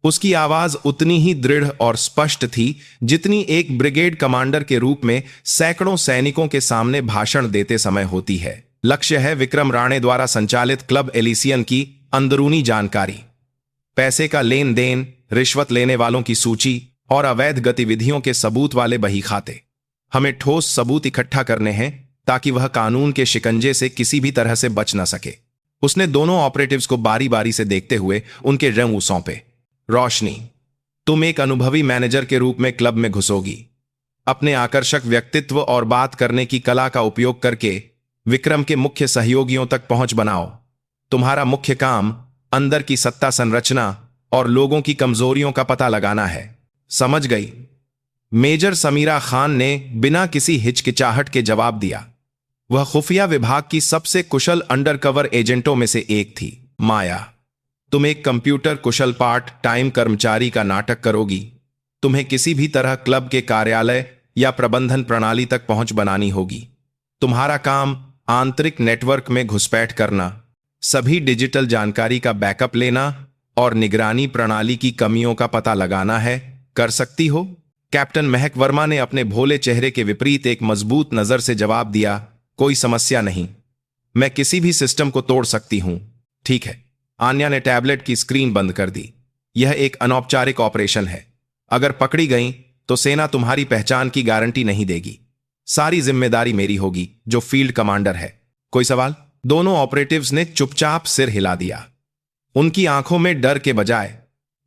उसकी आवाज उतनी ही दृढ़ और स्पष्ट थी जितनी एक ब्रिगेड कमांडर के रूप में सैकड़ों सैनिकों के सामने भाषण देते समय होती है। लक्ष्य है विक्रम राणे द्वारा संचालित क्लब एलिसियन की अंदरूनी जानकारी, पैसे का लेन देन, रिश्वत लेने वालों की सूची और अवैध गतिविधियों के सबूत वाले बही खाते। हमें ठोस सबूत इकट्ठा करने हैं ताकि वह कानून के शिकंजे से किसी भी तरह से बच न सके। उसने दोनों ऑपरेटिव्स को बारी बारी से देखते हुए उनके रंग सौंपे। रोशनी, तुम एक अनुभवी मैनेजर के रूप में क्लब में घुसोगी। अपने आकर्षक व्यक्तित्व और बात करने की कला का उपयोग करके विक्रम के मुख्य सहयोगियों तक पहुंच बनाओ। तुम्हारा मुख्य काम अंदर की सत्ता संरचना और लोगों की कमजोरियों का पता लगाना है। समझ गई? मेजर समीरा खान ने बिना किसी हिचकिचाहट के जवाब दिया। वह खुफिया विभाग की सबसे कुशल अंडरकवर एजेंटों में से एक थी। माया, तुम एक कंप्यूटर कुशल पार्ट टाइम कर्मचारी का नाटक करोगी। तुम्हें किसी भी तरह क्लब के कार्यालय या प्रबंधन प्रणाली तक पहुंच बनानी होगी। तुम्हारा काम आंतरिक नेटवर्क में घुसपैठ करना, सभी डिजिटल जानकारी का बैकअप लेना और निगरानी प्रणाली की कमियों का पता लगाना है। कर सकती हो? कैप्टन महक वर्मा ने अपने भोले चेहरे के विपरीत एक मजबूत नजर से जवाब दिया। कोई समस्या नहीं, मैं किसी भी सिस्टम को तोड़ सकती हूं। ठीक है। आन्या ने टैबलेट की स्क्रीन बंद कर दी। यह एक अनौपचारिक ऑपरेशन है। अगर पकड़ी गई तो सेना तुम्हारी पहचान की गारंटी नहीं देगी। सारी जिम्मेदारी मेरी होगी, जो फील्ड कमांडर है। कोई सवाल? दोनों ऑपरेटिव्स ने चुपचाप सिर हिला दिया। उनकी आंखों में डर के बजाय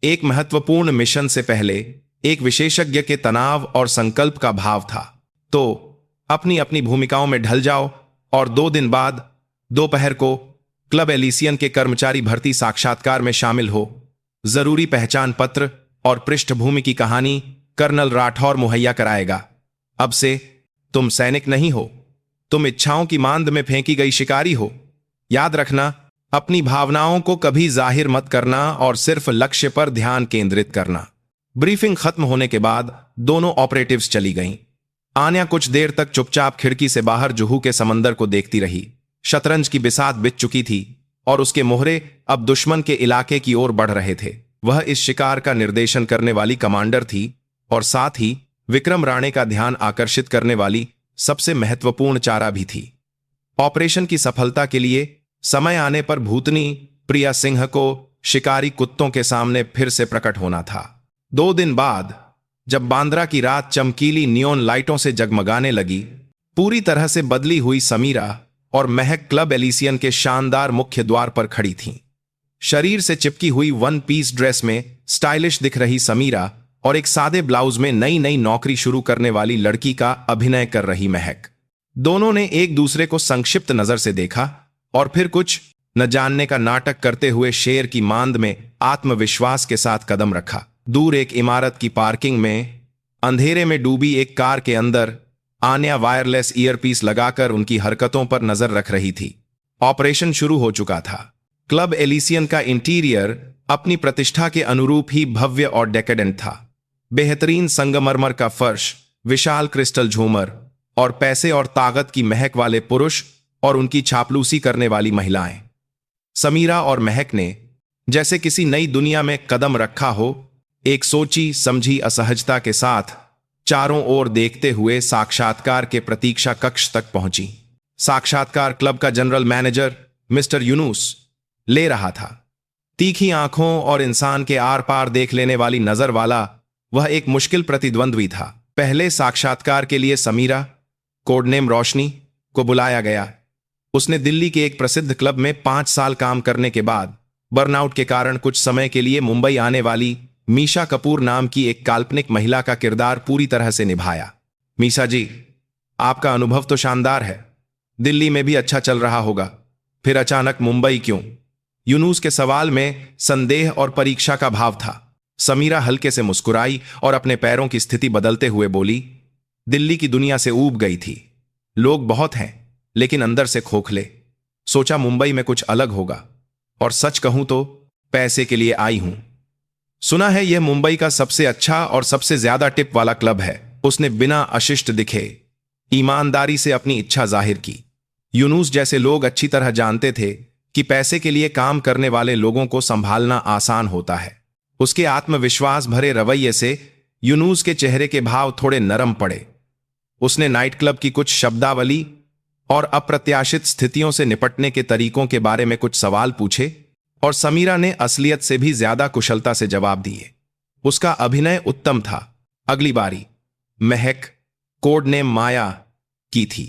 एक महत्वपूर्ण मिशन से पहले एक विशेषज्ञ के तनाव और संकल्प का भाव था। तो अपनी अपनी भूमिकाओं में ढल जाओ और 2 दिन बाद दोपहर को क्लब एलिसियन के कर्मचारी भर्ती साक्षात्कार में शामिल हो। जरूरी पहचान पत्र और पृष्ठभूमि की कहानी कर्नल राठौर मुहैया कराएगा। अब से तुम सैनिक नहीं हो, तुम इच्छाओं की मांद में फेंकी गई शिकारी हो। याद रखना, अपनी भावनाओं को कभी जाहिर मत करना और सिर्फ लक्ष्य पर ध्यान केंद्रित करना। ब्रीफिंग खत्म होने के बाद दोनों ऑपरेटिव्स चली गईं। आन्या कुछ देर तक चुपचाप खिड़की से बाहर जुहू के समंदर को देखती रही। शतरंज की बिसात बिछ चुकी थी और उसके मोहरे अब दुश्मन के इलाके की ओर बढ़ रहे थे। वह इस शिकार का निर्देशन करने वाली कमांडर थी और साथ ही विक्रम राणे का ध्यान आकर्षित करने वाली सबसे महत्वपूर्ण चारा भी थी। ऑपरेशन की सफलता के लिए समय आने पर भूतनी प्रिया सिंह को शिकारी कुत्तों के सामने फिर से प्रकट होना था। 2 दिन बाद जब बांद्रा की रात चमकीली नियोन लाइटों से जगमगाने लगी, पूरी तरह से बदली हुई समीरा और महक क्लब एलिसियन के शानदार मुख्य द्वार पर खड़ी थीं। शरीर से चिपकी हुई 1 पीस ड्रेस में स्टाइलिश दिख रही समीरा और एक सादे ब्लाउज में नई नई नौकरी शुरू करने वाली लड़की का अभिनय कर रही महक। दोनों ने एक दूसरे को संक्षिप्त नजर से देखा और फिर कुछ न जानने का नाटक करते हुए शेर की मांद में आत्मविश्वास के साथ कदम रखा। दूर एक इमारत की पार्किंग में अंधेरे में डूबी एक कार के अंदर आन्या वायरलेस ईयरपीस लगाकर उनकी हरकतों पर नजर रख रही थी। ऑपरेशन शुरू हो चुका था। क्लब एलिसियन का इंटीरियर अपनी प्रतिष्ठा के अनुरूप ही भव्य और डेकेडेंट था। बेहतरीन संगमरमर का फर्श, विशाल क्रिस्टल झूमर और पैसे और ताकत की महक वाले पुरुष और उनकी चापलूसी करने वाली महिलाएं। समीरा और महक ने जैसे किसी नई दुनिया में कदम रखा हो, एक सोची समझी असहजता के साथ चारों ओर देखते हुए साक्षात्कार के प्रतीक्षा कक्ष तक पहुंची। साक्षात्कार क्लब का जनरल मैनेजर मिस्टर यूनुस ले रहा था। तीखी आंखों और इंसान के आर पार देख लेने वाली नजर वाला वह एक मुश्किल प्रतिद्वंद्वी था। पहले साक्षात्कार के लिए समीरा, कोडनेम रोशनी, को बुलाया गया। उसने दिल्ली के एक प्रसिद्ध क्लब में 5 साल काम करने के बाद बर्नआउट के कारण कुछ समय के लिए मुंबई आने वाली मीशा कपूर नाम की एक काल्पनिक महिला का किरदार पूरी तरह से निभाया। मीशा जी, आपका अनुभव तो शानदार है। दिल्ली में भी अच्छा चल रहा होगा, फिर अचानक मुंबई क्यों? यूनुस के सवाल में संदेह और परीक्षा का भाव था। समीरा हल्के से मुस्कुराई और अपने पैरों की स्थिति बदलते हुए बोली, दिल्ली की दुनिया से ऊब गई थी। लोग बहुत हैं, लेकिन अंदर से खोखले। सोचा मुंबई में कुछ अलग होगा, और सच कहूं तो पैसे के लिए आई हूं। सुना है यह मुंबई का सबसे अच्छा और सबसे ज्यादा टिप वाला क्लब है। उसने बिना अशिष्ट दिखे ईमानदारी से अपनी इच्छा जाहिर की। यूनुस जैसे लोग अच्छी तरह जानते थे कि पैसे के लिए काम करने वाले लोगों को संभालना आसान होता है। उसके आत्मविश्वास भरे रवैये से यूनुस के चेहरे के भाव थोड़े नरम पड़े। उसने नाइट क्लब की कुछ शब्दावली और अप्रत्याशित स्थितियों से निपटने के तरीकों के बारे में कुछ सवाल पूछे, और समीरा ने असलियत से भी ज्यादा कुशलता से जवाब दिए। उसका अभिनय उत्तम था। अगली बारी महक, कोड नेम माया, की थी।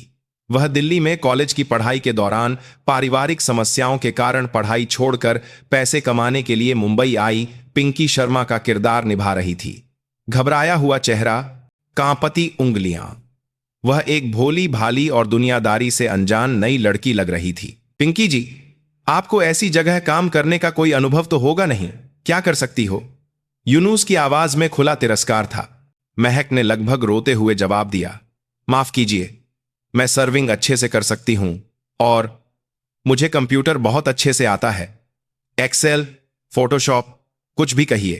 वह दिल्ली में कॉलेज की पढ़ाई के दौरान पारिवारिक समस्याओं के कारण पढ़ाई छोड़कर पैसे कमाने के लिए मुंबई आई पिंकी शर्मा का किरदार निभा रही थी। घबराया हुआ चेहरा, कांपती उंगलियां। वह एक भोली भाली और दुनियादारी से अनजान नई लड़की लग रही थी। पिंकी जी, आपको ऐसी जगह काम करने का कोई अनुभव तो होगा नहीं, क्या कर सकती हो? यूनुस की आवाज में खुला तिरस्कार था। महक ने लगभग रोते हुए जवाब दिया, माफ कीजिए, मैं सर्विंग अच्छे से कर सकती हूं और मुझे कंप्यूटर बहुत अच्छे से आता है। एक्सेल, फोटोशॉप, कुछ भी कहिए।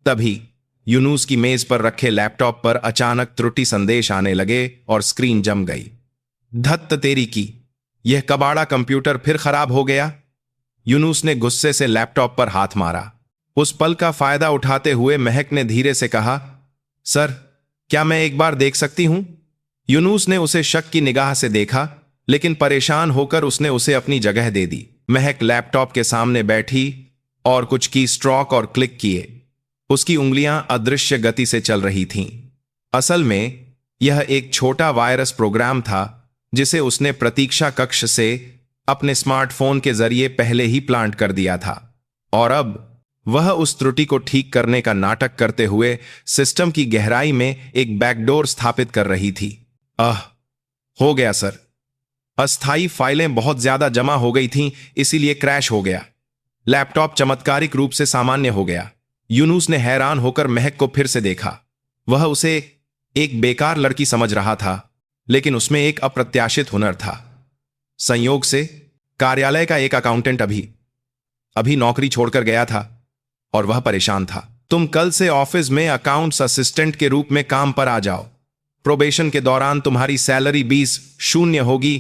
तभी यूनुस की मेज पर रखे लैपटॉप पर अचानक त्रुटि संदेश आने लगे और स्क्रीन जम गई। धत्त तेरी की, यह कबाड़ा कंप्यूटर फिर खराब हो गया। यूनुस ने गुस्से से लैपटॉप पर हाथ मारा। उस पल का फायदा उठाते हुए महक ने धीरे से कहा, सर, क्या मैं एक बार देख सकती हूं? यूनुस ने उसे शक की निगाह से देखा, लेकिन परेशान होकर उसने उसे अपनी जगह दे दी। महक लैपटॉप के सामने बैठी और कुछ की स्ट्रोक और क्लिक किए। उसकी उंगलियां अदृश्य गति से चल रही थीं। असल में यह एक छोटा वायरस प्रोग्राम था जिसे उसने प्रतीक्षा कक्ष से अपने स्मार्टफोन के जरिए पहले ही प्लांट कर दिया था, और अब वह उस त्रुटि को ठीक करने का नाटक करते हुए सिस्टम की गहराई में एक बैकडोर स्थापित कर रही थी। हो गया सर। अस्थायी फाइलें बहुत ज्यादा जमा हो गई थीं, इसीलिए क्रैश हो गया। लैपटॉप चमत्कारिक रूप से सामान्य हो गया। यूनुस ने हैरान होकर महक को फिर से देखा। वह उसे एक बेकार लड़की समझ रहा था, लेकिन उसमें एक अप्रत्याशित हुनर था। संयोग से कार्यालय का एक अकाउंटेंट अभी नौकरी छोड़कर गया था और वह परेशान था। तुम कल से ऑफिस में अकाउंट्स असिस्टेंट के रूप में काम पर आ जाओ। प्रोबेशन के दौरान तुम्हारी सैलरी 20 होगी,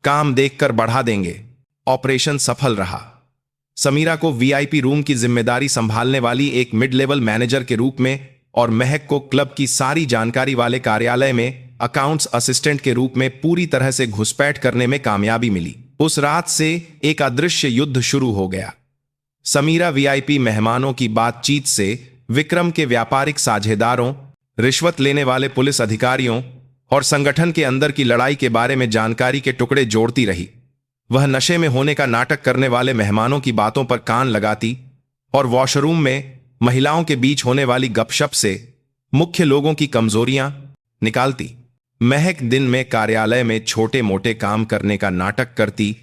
काम देखकर बढ़ा देंगे। ऑपरेशन सफल रहा। समीरा को वीआईपी रूम की जिम्मेदारी संभालने वाली एक मिड लेवल मैनेजर के रूप में और महक को क्लब की सारी जानकारी वाले कार्यालय में अकाउंट्स असिस्टेंट के रूप में पूरी तरह से घुसपैठ करने में कामयाबी मिली। उस रात से एक अदृश्य युद्ध शुरू हो गया। समीरा वीआईपी मेहमानों की बातचीत से विक्रम के व्यापारिक साझेदारों, रिश्वत लेने वाले पुलिस अधिकारियों और संगठन के अंदर की लड़ाई के बारे में जानकारी के टुकड़े जोड़ती रही। वह नशे में होने का नाटक करने वाले मेहमानों की बातों पर कान लगाती और वॉशरूम में महिलाओं के बीच होने वाली गपशप से मुख्य लोगों की कमजोरियां निकालती। महक दिन में कार्यालय में छोटे मोटे काम करने का नाटक करती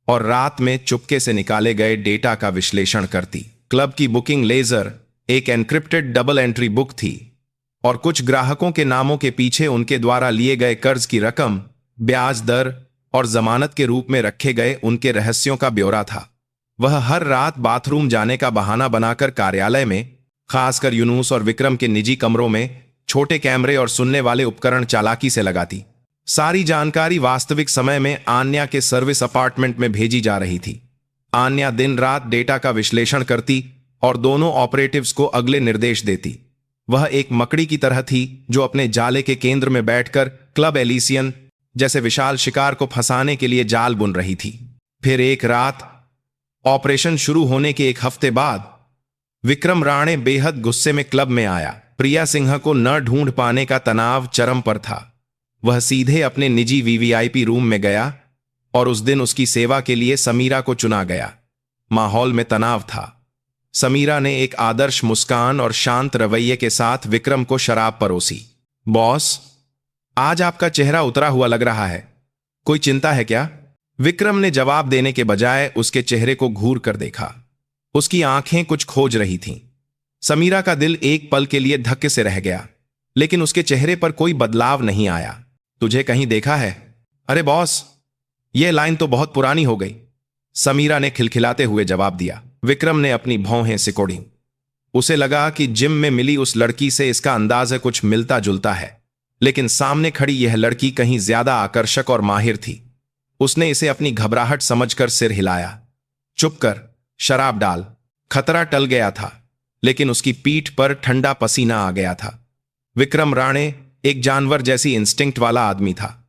और रात में चुपके से निकाले गए डेटा का विश्लेषण करती। क्लब की बुकिंग लेजर एक एन्क्रिप्टेड डबल एंट्री बुक थी और कुछ ग्राहकों के नामों के पीछे उनके द्वारा लिए गए कर्ज की रकम, ब्याज दर और जमानत के रूप में रखे गए उनके रहस्यों का ब्यौरा था। वह हर रात बाथरूम जाने का बहाना बनाकर कार्यालय में, खासकर यूनुस और विक्रम के निजी कमरों में, छोटे कैमरे और सुनने वाले उपकरण चालाकी से लगाती। सारी जानकारी वास्तविक समय में आन्या के सर्विस अपार्टमेंट में भेजी जा रही थी। आन्या दिन रात डेटा का विश्लेषण करती और दोनों ऑपरेटिव्स को अगले निर्देश देती। वह एक मकड़ी की तरह थी जो अपने जाले के केंद्र में बैठकर क्लब एलिसियन जैसे विशाल शिकार को फंसाने के लिए जाल बुन रही थी। फिर एक रात, ऑपरेशन शुरू होने के एक हफ्ते बाद, विक्रम राणे बेहद गुस्से में क्लब में आया। प्रिया सिन्हा को न ढूंढ पाने का तनाव चरम पर था। वह सीधे अपने निजी वीवीआईपी रूम में गया और उस दिन उसकी सेवा के लिए समीरा को चुना गया। माहौल में तनाव था। समीरा ने एक आदर्श मुस्कान और शांत रवैये के साथ विक्रम को शराब परोसी। बॉस, आज आपका चेहरा उतरा हुआ लग रहा है, कोई चिंता है क्या? विक्रम ने जवाब देने के बजाय उसके चेहरे को घूर कर देखा। उसकी आंखें कुछ खोज रही थीं। समीरा का दिल एक पल के लिए धक्के से रह गया, लेकिन उसके चेहरे पर कोई बदलाव नहीं आया। तुझे कहीं देखा है? अरे बॉस, यह लाइन तो बहुत पुरानी हो गई, समीरा ने खिलखिलाते हुए जवाब दिया। विक्रम ने अपनी भौहें सिकोड़ी। उसे लगा कि जिम में मिली उस लड़की से इसका अंदाज़ कुछ मिलता जुलता है, लेकिन सामने खड़ी यह लड़की कहीं ज्यादा आकर्षक और माहिर थी। उसने इसे अपनी घबराहट समझकर सिर हिलाया। चुप कर, शराब डाल। खतरा टल गया था, लेकिन उसकी पीठ पर ठंडा पसीना आ गया था। विक्रम राणे एक जानवर जैसी इंस्टिंक्ट वाला आदमी था।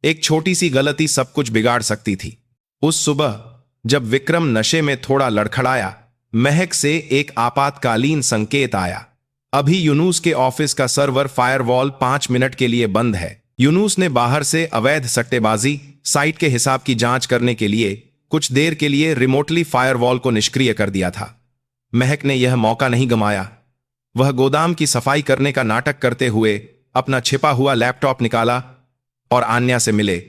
एक छोटी सी गलती सब कुछ बिगाड़ सकती थी। उस सुबह जब विक्रम नशे में थोड़ा लड़खड़ाया, महक से एक आपातकालीन संकेत आया। अभी यूनुस के ऑफिस का सर्वर फायरवॉल 5 मिनट के लिए बंद है। यूनुस ने बाहर से अवैध सट्टेबाजी साइट के हिसाब की जांच करने के लिए कुछ देर के लिए रिमोटली फायरवॉल को निष्क्रिय कर दिया था। महक ने यह मौका नहीं गंवाया। वह गोदाम की सफाई करने का नाटक करते हुए अपना छिपा हुआ लैपटॉप निकाला और आन्या से मिले।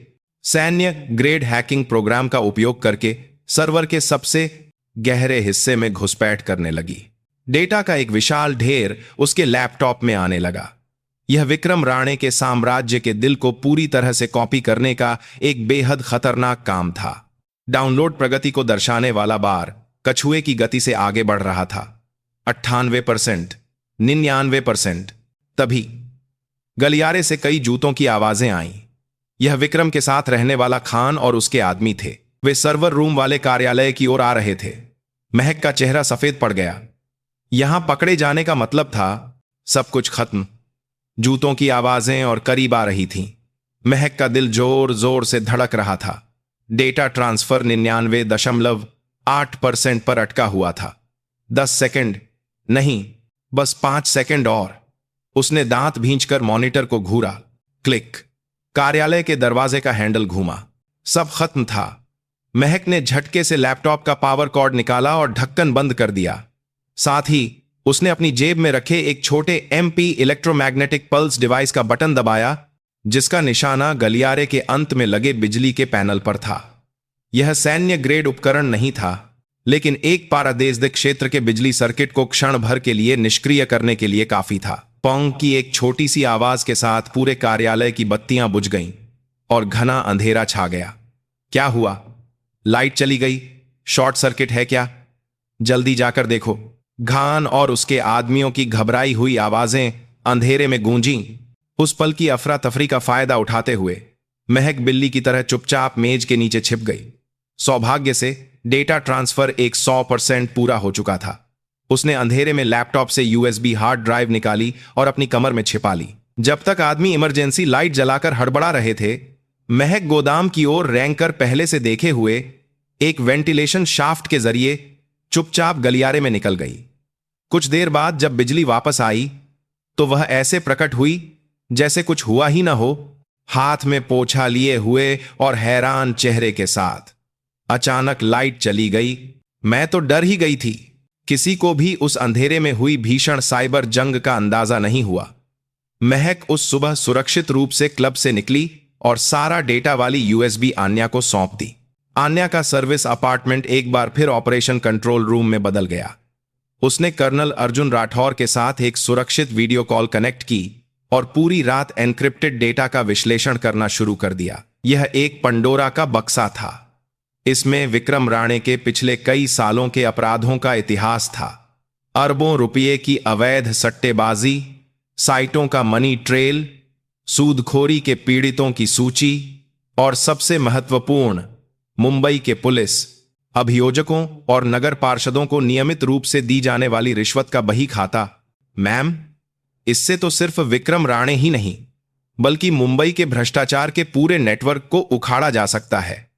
सैन्य ग्रेड हैकिंग प्रोग्राम का उपयोग करके सर्वर के सबसे गहरे हिस्से में घुसपैठ करने लगी। डेटा का एक विशाल ढेर उसके लैपटॉप में आने लगा। यह विक्रम राणे के साम्राज्य के दिल को पूरी तरह से कॉपी करने का एक बेहद खतरनाक काम था। डाउनलोड प्रगति को दर्शाने वाला बार कछुए की गति से आगे बढ़ रहा था। 98%, 99%। तभी गलियारे से कई जूतों की आवाजें आईं। यह विक्रम के साथ रहने वाला खान और उसके आदमी थे। वे सर्वर रूम वाले कार्यालय की ओर आ रहे थे। महक का चेहरा सफेद पड़ गया। यहां पकड़े जाने का मतलब था सब कुछ खत्म। जूतों की आवाजें और करीब आ रही थीं। महक का दिल जोर जोर से धड़क रहा था। डेटा ट्रांसफर 99.8% पर अटका हुआ था। 10 सेकंड नहीं, बस 5 सेकंड और। उसने दांत भींचकर मॉनिटर को घूरा। क्लिक। कार्यालय के दरवाजे का हैंडल घूमा। सब खत्म था। महक ने झटके से लैपटॉप का पावर कॉर्ड निकाला और ढक्कन बंद कर दिया। साथ ही उसने अपनी जेब में रखे एक छोटे MP इलेक्ट्रोमैग्नेटिक पल्स डिवाइस का बटन दबाया, जिसका निशाना गलियारे के अंत में लगे बिजली के पैनल पर था। यह सैन्य ग्रेड उपकरण नहीं था, लेकिन एक पारदेशिक क्षेत्र के बिजली सर्किट को क्षण भर के लिए निष्क्रिय करने के लिए काफी था। पोंग की एक छोटी सी आवाज के साथ पूरे कार्यालय की बत्तियां बुझ गईं और घना अंधेरा छा गया। क्या हुआ? लाइट चली गई? शॉर्ट सर्किट है क्या? जल्दी जाकर देखो। घान और उसके आदमियों की घबराई हुई आवाजें अंधेरे में गूंजीं। उस पल की अफरा तफरी का फायदा उठाते हुए महक बिल्ली की तरह चुपचाप मेज के नीचे छिप गई। सौभाग्य से डेटा ट्रांसफर 100% पूरा हो चुका था। उसने अंधेरे में लैपटॉप से USB हार्ड ड्राइव निकाली और अपनी कमर में छिपा ली। जब तक आदमी इमरजेंसी लाइट जलाकर हड़बड़ा रहे थे, महक गोदाम की ओर रैंकर पहले से देखे हुए एक वेंटिलेशन शाफ्ट के जरिए चुपचाप गलियारे में निकल गई। कुछ देर बाद जब बिजली वापस आई तो वह ऐसे प्रकट हुई जैसे कुछ हुआ ही ना हो, हाथ में पोछा लिए हुए और हैरान चेहरे के साथ। अचानक लाइट चली गई। मैं तो डर ही गई थी। किसी को भी उस अंधेरे में हुई भीषण साइबर जंग का अंदाजा नहीं हुआ। महक उस सुबह सुरक्षित रूप से क्लब से निकली और सारा डेटा वाली USB आन्या को सौंप दी। आन्या का सर्विस अपार्टमेंट एक बार फिर ऑपरेशन कंट्रोल रूम में बदल गया। उसने कर्नल अर्जुन राठौर के साथ एक सुरक्षित वीडियो कॉल कनेक्ट की और पूरी रात एन्क्रिप्टेड डेटा का विश्लेषण करना शुरू कर दिया। यह एक पंडोरा का बक्सा था। इसमें विक्रम राणे के पिछले कई सालों के अपराधों का इतिहास था। अरबों रुपये की अवैध सट्टेबाजी, साइटों का मनी ट्रेल, सूदखोरी के पीड़ितों की सूची और सबसे महत्वपूर्ण, मुंबई के पुलिस अभियोजकों और नगर पार्षदों को नियमित रूप से दी जाने वाली रिश्वत का बही खाता। मैम, इससे तो सिर्फ विक्रम राणे ही नहीं बल्कि मुंबई के भ्रष्टाचार के पूरे नेटवर्क को उखाड़ा जा सकता है।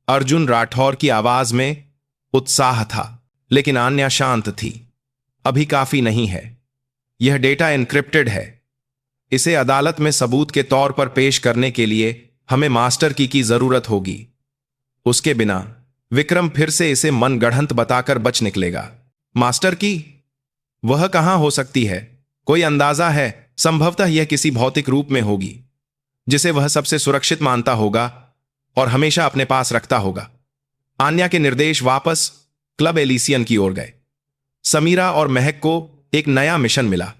अर्जुन राठौर की आवाज में उत्साह था, लेकिन आन्या शांत थी। अभी काफी नहीं है। यह डेटा एन्क्रिप्टेड है। इसे अदालत में सबूत के तौर पर पेश करने के लिए हमें मास्टर की जरूरत होगी। उसके बिना विक्रम फिर से इसे मनगढ़ंत बताकर बच निकलेगा। मास्टर की? वह कहां हो सकती है? कोई अंदाजा है? संभवतः यह किसी भौतिक रूप में होगी जिसे वह सबसे सुरक्षित मानता होगा और हमेशा अपने पास रखता होगा। आन्या के निर्देश वापस क्लब एलिसियन की ओर गए। समीरा और महक को एक नया मिशन मिला,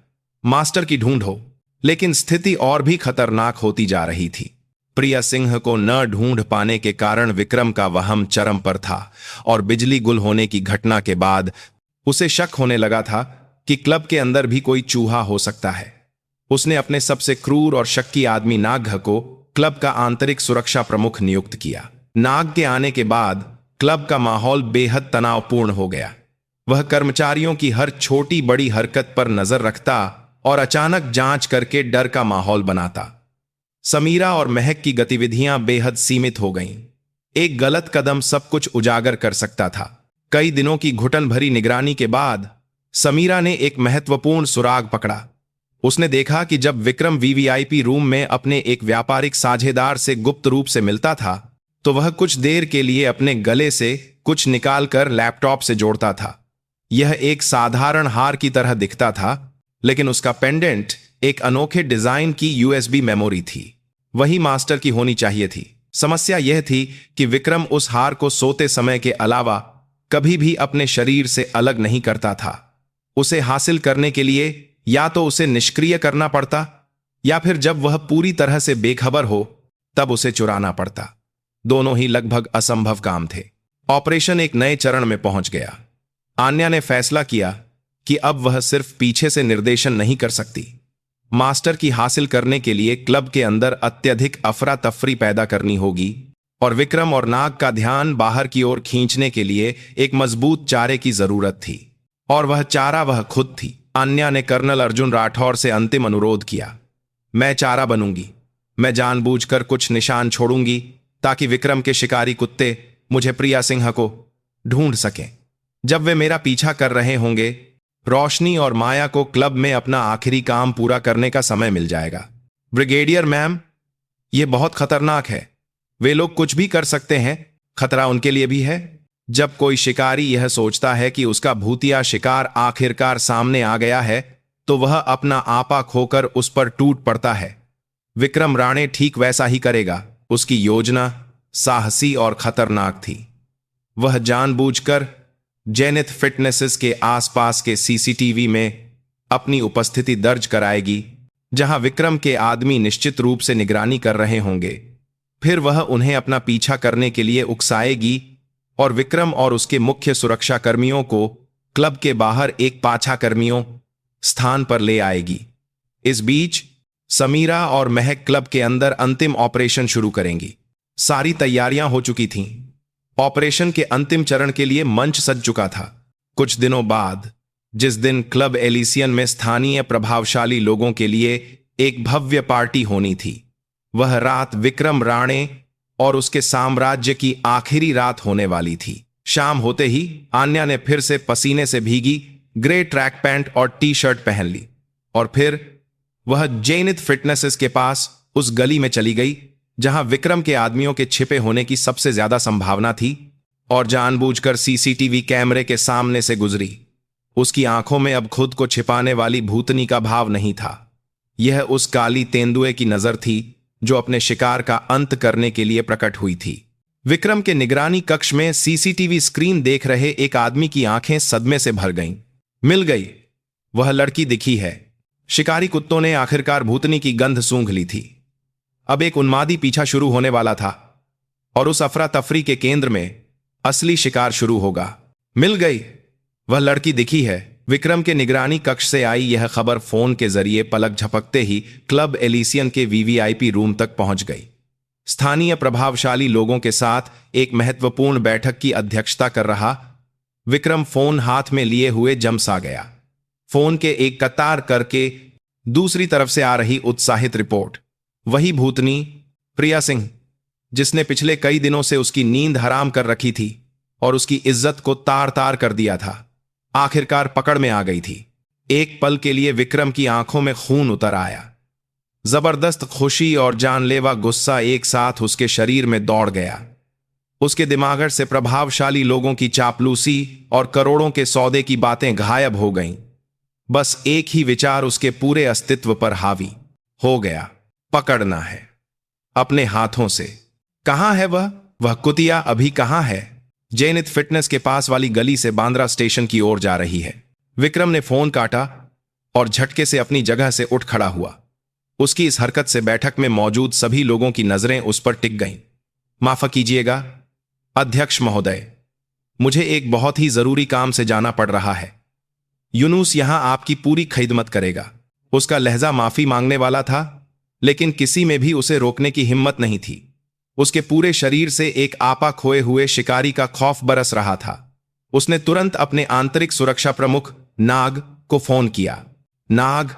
मास्टर की ढूंढ हो। लेकिन स्थिति और भी खतरनाक होती जा रही थी। प्रिया सिंह को न ढूंढ पाने के कारण विक्रम का वहम चरम पर था और बिजली गुल होने की घटना के बाद उसे शक होने लगा था कि क्लब के अंदर भी कोई चूहा हो सकता है। उसने अपने सबसे क्रूर और शक्की आदमी नाग को क्लब का आंतरिक सुरक्षा प्रमुख नियुक्त किया। नाग के आने के बाद क्लब का माहौल बेहद तनावपूर्ण हो गया। वह कर्मचारियों की हर छोटी बड़ी हरकत पर नजर रखता और अचानक जांच करके डर का माहौल बनाता। समीरा और महक की गतिविधियां बेहद सीमित हो गईं। एक गलत कदम सब कुछ उजागर कर सकता था। कई दिनों की घुटन भरी निगरानी के बाद समीरा ने एक महत्वपूर्ण सुराग पकड़ा। उसने देखा कि जब विक्रम वीवीआईपी रूम में अपने एक व्यापारिक साझेदार से गुप्त रूप से मिलता था तो वह कुछ देर के लिए अपने गले से कुछ निकालकर लैपटॉप से जोड़ता था। यह एक साधारण हार की तरह दिखता था, लेकिन उसका पेंडेंट एक अनोखे डिजाइन की यूएसबी मेमोरी थी। वही मास्टर की होनी चाहिए थी। समस्या यह थी कि विक्रम उस हार को सोते समय के अलावा कभी भी अपने शरीर से अलग नहीं करता था। उसे हासिल करने के लिए या तो उसे निष्क्रिय करना पड़ता या फिर जब वह पूरी तरह से बेखबर हो तब उसे चुराना पड़ता। दोनों ही लगभग असंभव काम थे। ऑपरेशन एक नए चरण में पहुंच गया। आन्या ने फैसला किया कि अब वह सिर्फ पीछे से निर्देशन नहीं कर सकती। मास्टर की हासिल करने के लिए क्लब के अंदर अत्यधिक अफरा तफरी पैदा करनी होगी और विक्रम और नाग का ध्यान बाहर की ओर खींचने के लिए एक मजबूत चारे की जरूरत थी, और वह चारा वह खुद थी। आन्या ने कर्नल अर्जुन राठौर से अंतिम अनुरोध किया, मैं चारा बनूंगी। मैं जानबूझकर कुछ निशान छोड़ूंगी ताकि विक्रम के शिकारी कुत्ते मुझे प्रिया सिंह को ढूंढ सकें। जब वे मेरा पीछा कर रहे होंगे, रोशनी और माया को क्लब में अपना आखिरी काम पूरा करने का समय मिल जाएगा। ब्रिगेडियर मैम, यह बहुत खतरनाक है। वे लोग कुछ भी कर सकते हैं। खतरा उनके लिए भी है। जब कोई शिकारी यह सोचता है कि उसका भूतिया शिकार आखिरकार सामने आ गया है तो वह अपना आपा खोकर उस पर टूट पड़ता है। विक्रम राणे ठीक वैसा ही करेगा। उसकी योजना साहसी और खतरनाक थी। वह जानबूझकर जेनिथ फिटनेसेस के आसपास के सीसीटीवी में अपनी उपस्थिति दर्ज कराएगी, जहां विक्रम के आदमी निश्चित रूप से निगरानी कर रहे होंगे। फिर वह उन्हें अपना पीछा करने के लिए उकसाएगी और विक्रम और उसके मुख्य सुरक्षा कर्मियों को क्लब के बाहर एक पाछा कर्मियों स्थान पर ले आएगी। इस बीच समीरा और महक क्लब के अंदर अंतिम ऑपरेशन शुरू करेंगी। सारी तैयारियां हो चुकी थीं। ऑपरेशन के अंतिम चरण के लिए मंच सज चुका था। कुछ दिनों बाद, जिस दिन क्लब एलिसियन में स्थानीय प्रभावशाली लोगों के लिए एक भव्य पार्टी होनी थी, वह रात विक्रम राणे और उसके साम्राज्य की आखिरी रात होने वाली थी। शाम होते ही आन्या ने फिर से पसीने से भीगी ग्रे ट्रैक पैंट और टी शर्ट पहन ली और फिर वह जेनिथ फिटनेसेस के पास उस गली में चली गई जहां विक्रम के आदमियों के छिपे होने की सबसे ज्यादा संभावना थी, और जानबूझकर सीसीटीवी कैमरे के सामने से गुजरी। उसकी आंखों में अब खुद को छिपाने वाली भूतनी का भाव नहीं था। यह उस काली तेंदुए की नजर थी जो अपने शिकार का अंत करने के लिए प्रकट हुई थी। विक्रम के निगरानी कक्ष में सीसीटीवी स्क्रीन देख रहे एक आदमी की आंखें सदमे से भर गईं। मिल गई, वह लड़की दिखी है। शिकारी कुत्तों ने आखिरकार भूतनी की गंध सूंघ ली थी। अब एक उन्मादी पीछा शुरू होने वाला था और उस अफरा तफरी के केंद्र में असली शिकार शुरू होगा। मिल गई, वह लड़की दिखी है। विक्रम के निगरानी कक्ष से आई यह खबर फोन के जरिए पलक झपकते ही क्लब एलिसियन के वीवीआईपी रूम तक पहुंच गई। स्थानीय प्रभावशाली लोगों के साथ एक महत्वपूर्ण बैठक की अध्यक्षता कर रहा विक्रम फोन हाथ में लिए हुए जमसा गया। फोन के एक कतार करके दूसरी तरफ से आ रही उत्साहित रिपोर्ट। वही भूतनी प्रिया सिंह, जिसने पिछले कई दिनों से उसकी नींद हराम कर रखी थी और उसकी इज्जत को तार तार कर दिया था, आखिरकार पकड़ में आ गई थी। एक पल के लिए विक्रम की आंखों में खून उतर आया। जबरदस्त खुशी और जानलेवा गुस्सा एक साथ उसके शरीर में दौड़ गया। उसके दिमाग से प्रभावशाली लोगों की चापलूसी और करोड़ों के सौदे की बातें गायब हो गईं। बस एक ही विचार उसके पूरे अस्तित्व पर हावी हो गया, पकड़ना है अपने हाथों से। कहां है वह कुतिया अभी कहां है? जैनित फिटनेस के पास वाली गली से बांद्रा स्टेशन की ओर जा रही है। विक्रम ने फोन काटा और झटके से अपनी जगह से उठ खड़ा हुआ। उसकी इस हरकत से बैठक में मौजूद सभी लोगों की नजरें उस पर टिक गईं। माफ कीजिएगा अध्यक्ष महोदय, मुझे एक बहुत ही जरूरी काम से जाना पड़ रहा है। यूनुस यहां आपकी पूरी खिदमत करेगा। उसका लहजा माफी मांगने वाला था, लेकिन किसी में भी उसे रोकने की हिम्मत नहीं थी। उसके पूरे शरीर से एक आपा खोए हुए शिकारी का खौफ बरस रहा था। उसने तुरंत अपने आंतरिक सुरक्षा प्रमुख नाग को फोन किया। नाग,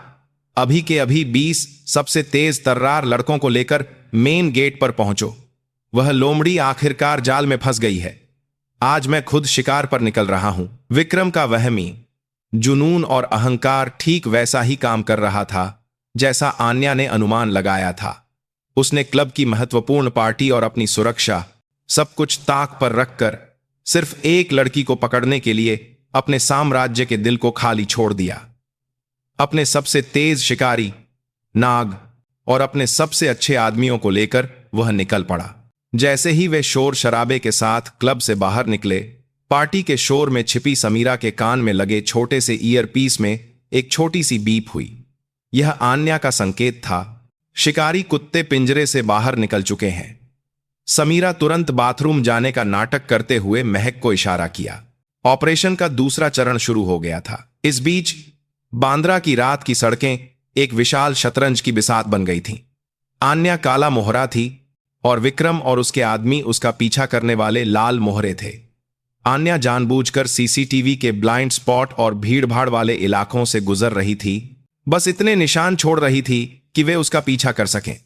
अभी के अभी 20 सबसे तेज तर्रार लड़कों को लेकर मेन गेट पर पहुंचो। वह लोमड़ी आखिरकार जाल में फंस गई है। आज मैं खुद शिकार पर निकल रहा हूं। विक्रम का वहमी जुनून और अहंकार ठीक वैसा ही काम कर रहा था जैसा आन्या ने अनुमान लगाया था। उसने क्लब की महत्वपूर्ण पार्टी और अपनी सुरक्षा सब कुछ ताक पर रखकर सिर्फ एक लड़की को पकड़ने के लिए अपने साम्राज्य के दिल को खाली छोड़ दिया। अपने सबसे तेज शिकारी नाग और अपने सबसे अच्छे आदमियों को लेकर वह निकल पड़ा। जैसे ही वे शोर शराबे के साथ क्लब से बाहर निकले, पार्टी के शोर में छिपी समीरा के कान में लगे छोटे से ईयरपीस में एक छोटी सी बीप हुई। यह आन्या का संकेत था। शिकारी कुत्ते पिंजरे से बाहर निकल चुके हैं। समीरा तुरंत बाथरूम जाने का नाटक करते हुए महक को इशारा किया। ऑपरेशन का दूसरा चरण शुरू हो गया था। इस बीच बांद्रा की रात की सड़कें एक विशाल शतरंज की बिसात बन गई थीं। आन्या काला मोहरा थी और विक्रम और उसके आदमी उसका पीछा करने वाले लाल मोहरे थे। आन्या जानबूझकर सीसीटीवी के ब्लाइंड स्पॉट और भीड़भाड़ वाले इलाकों से गुजर रही थी। बस इतने निशान छोड़ रही थी कि वे उसका पीछा कर सकें।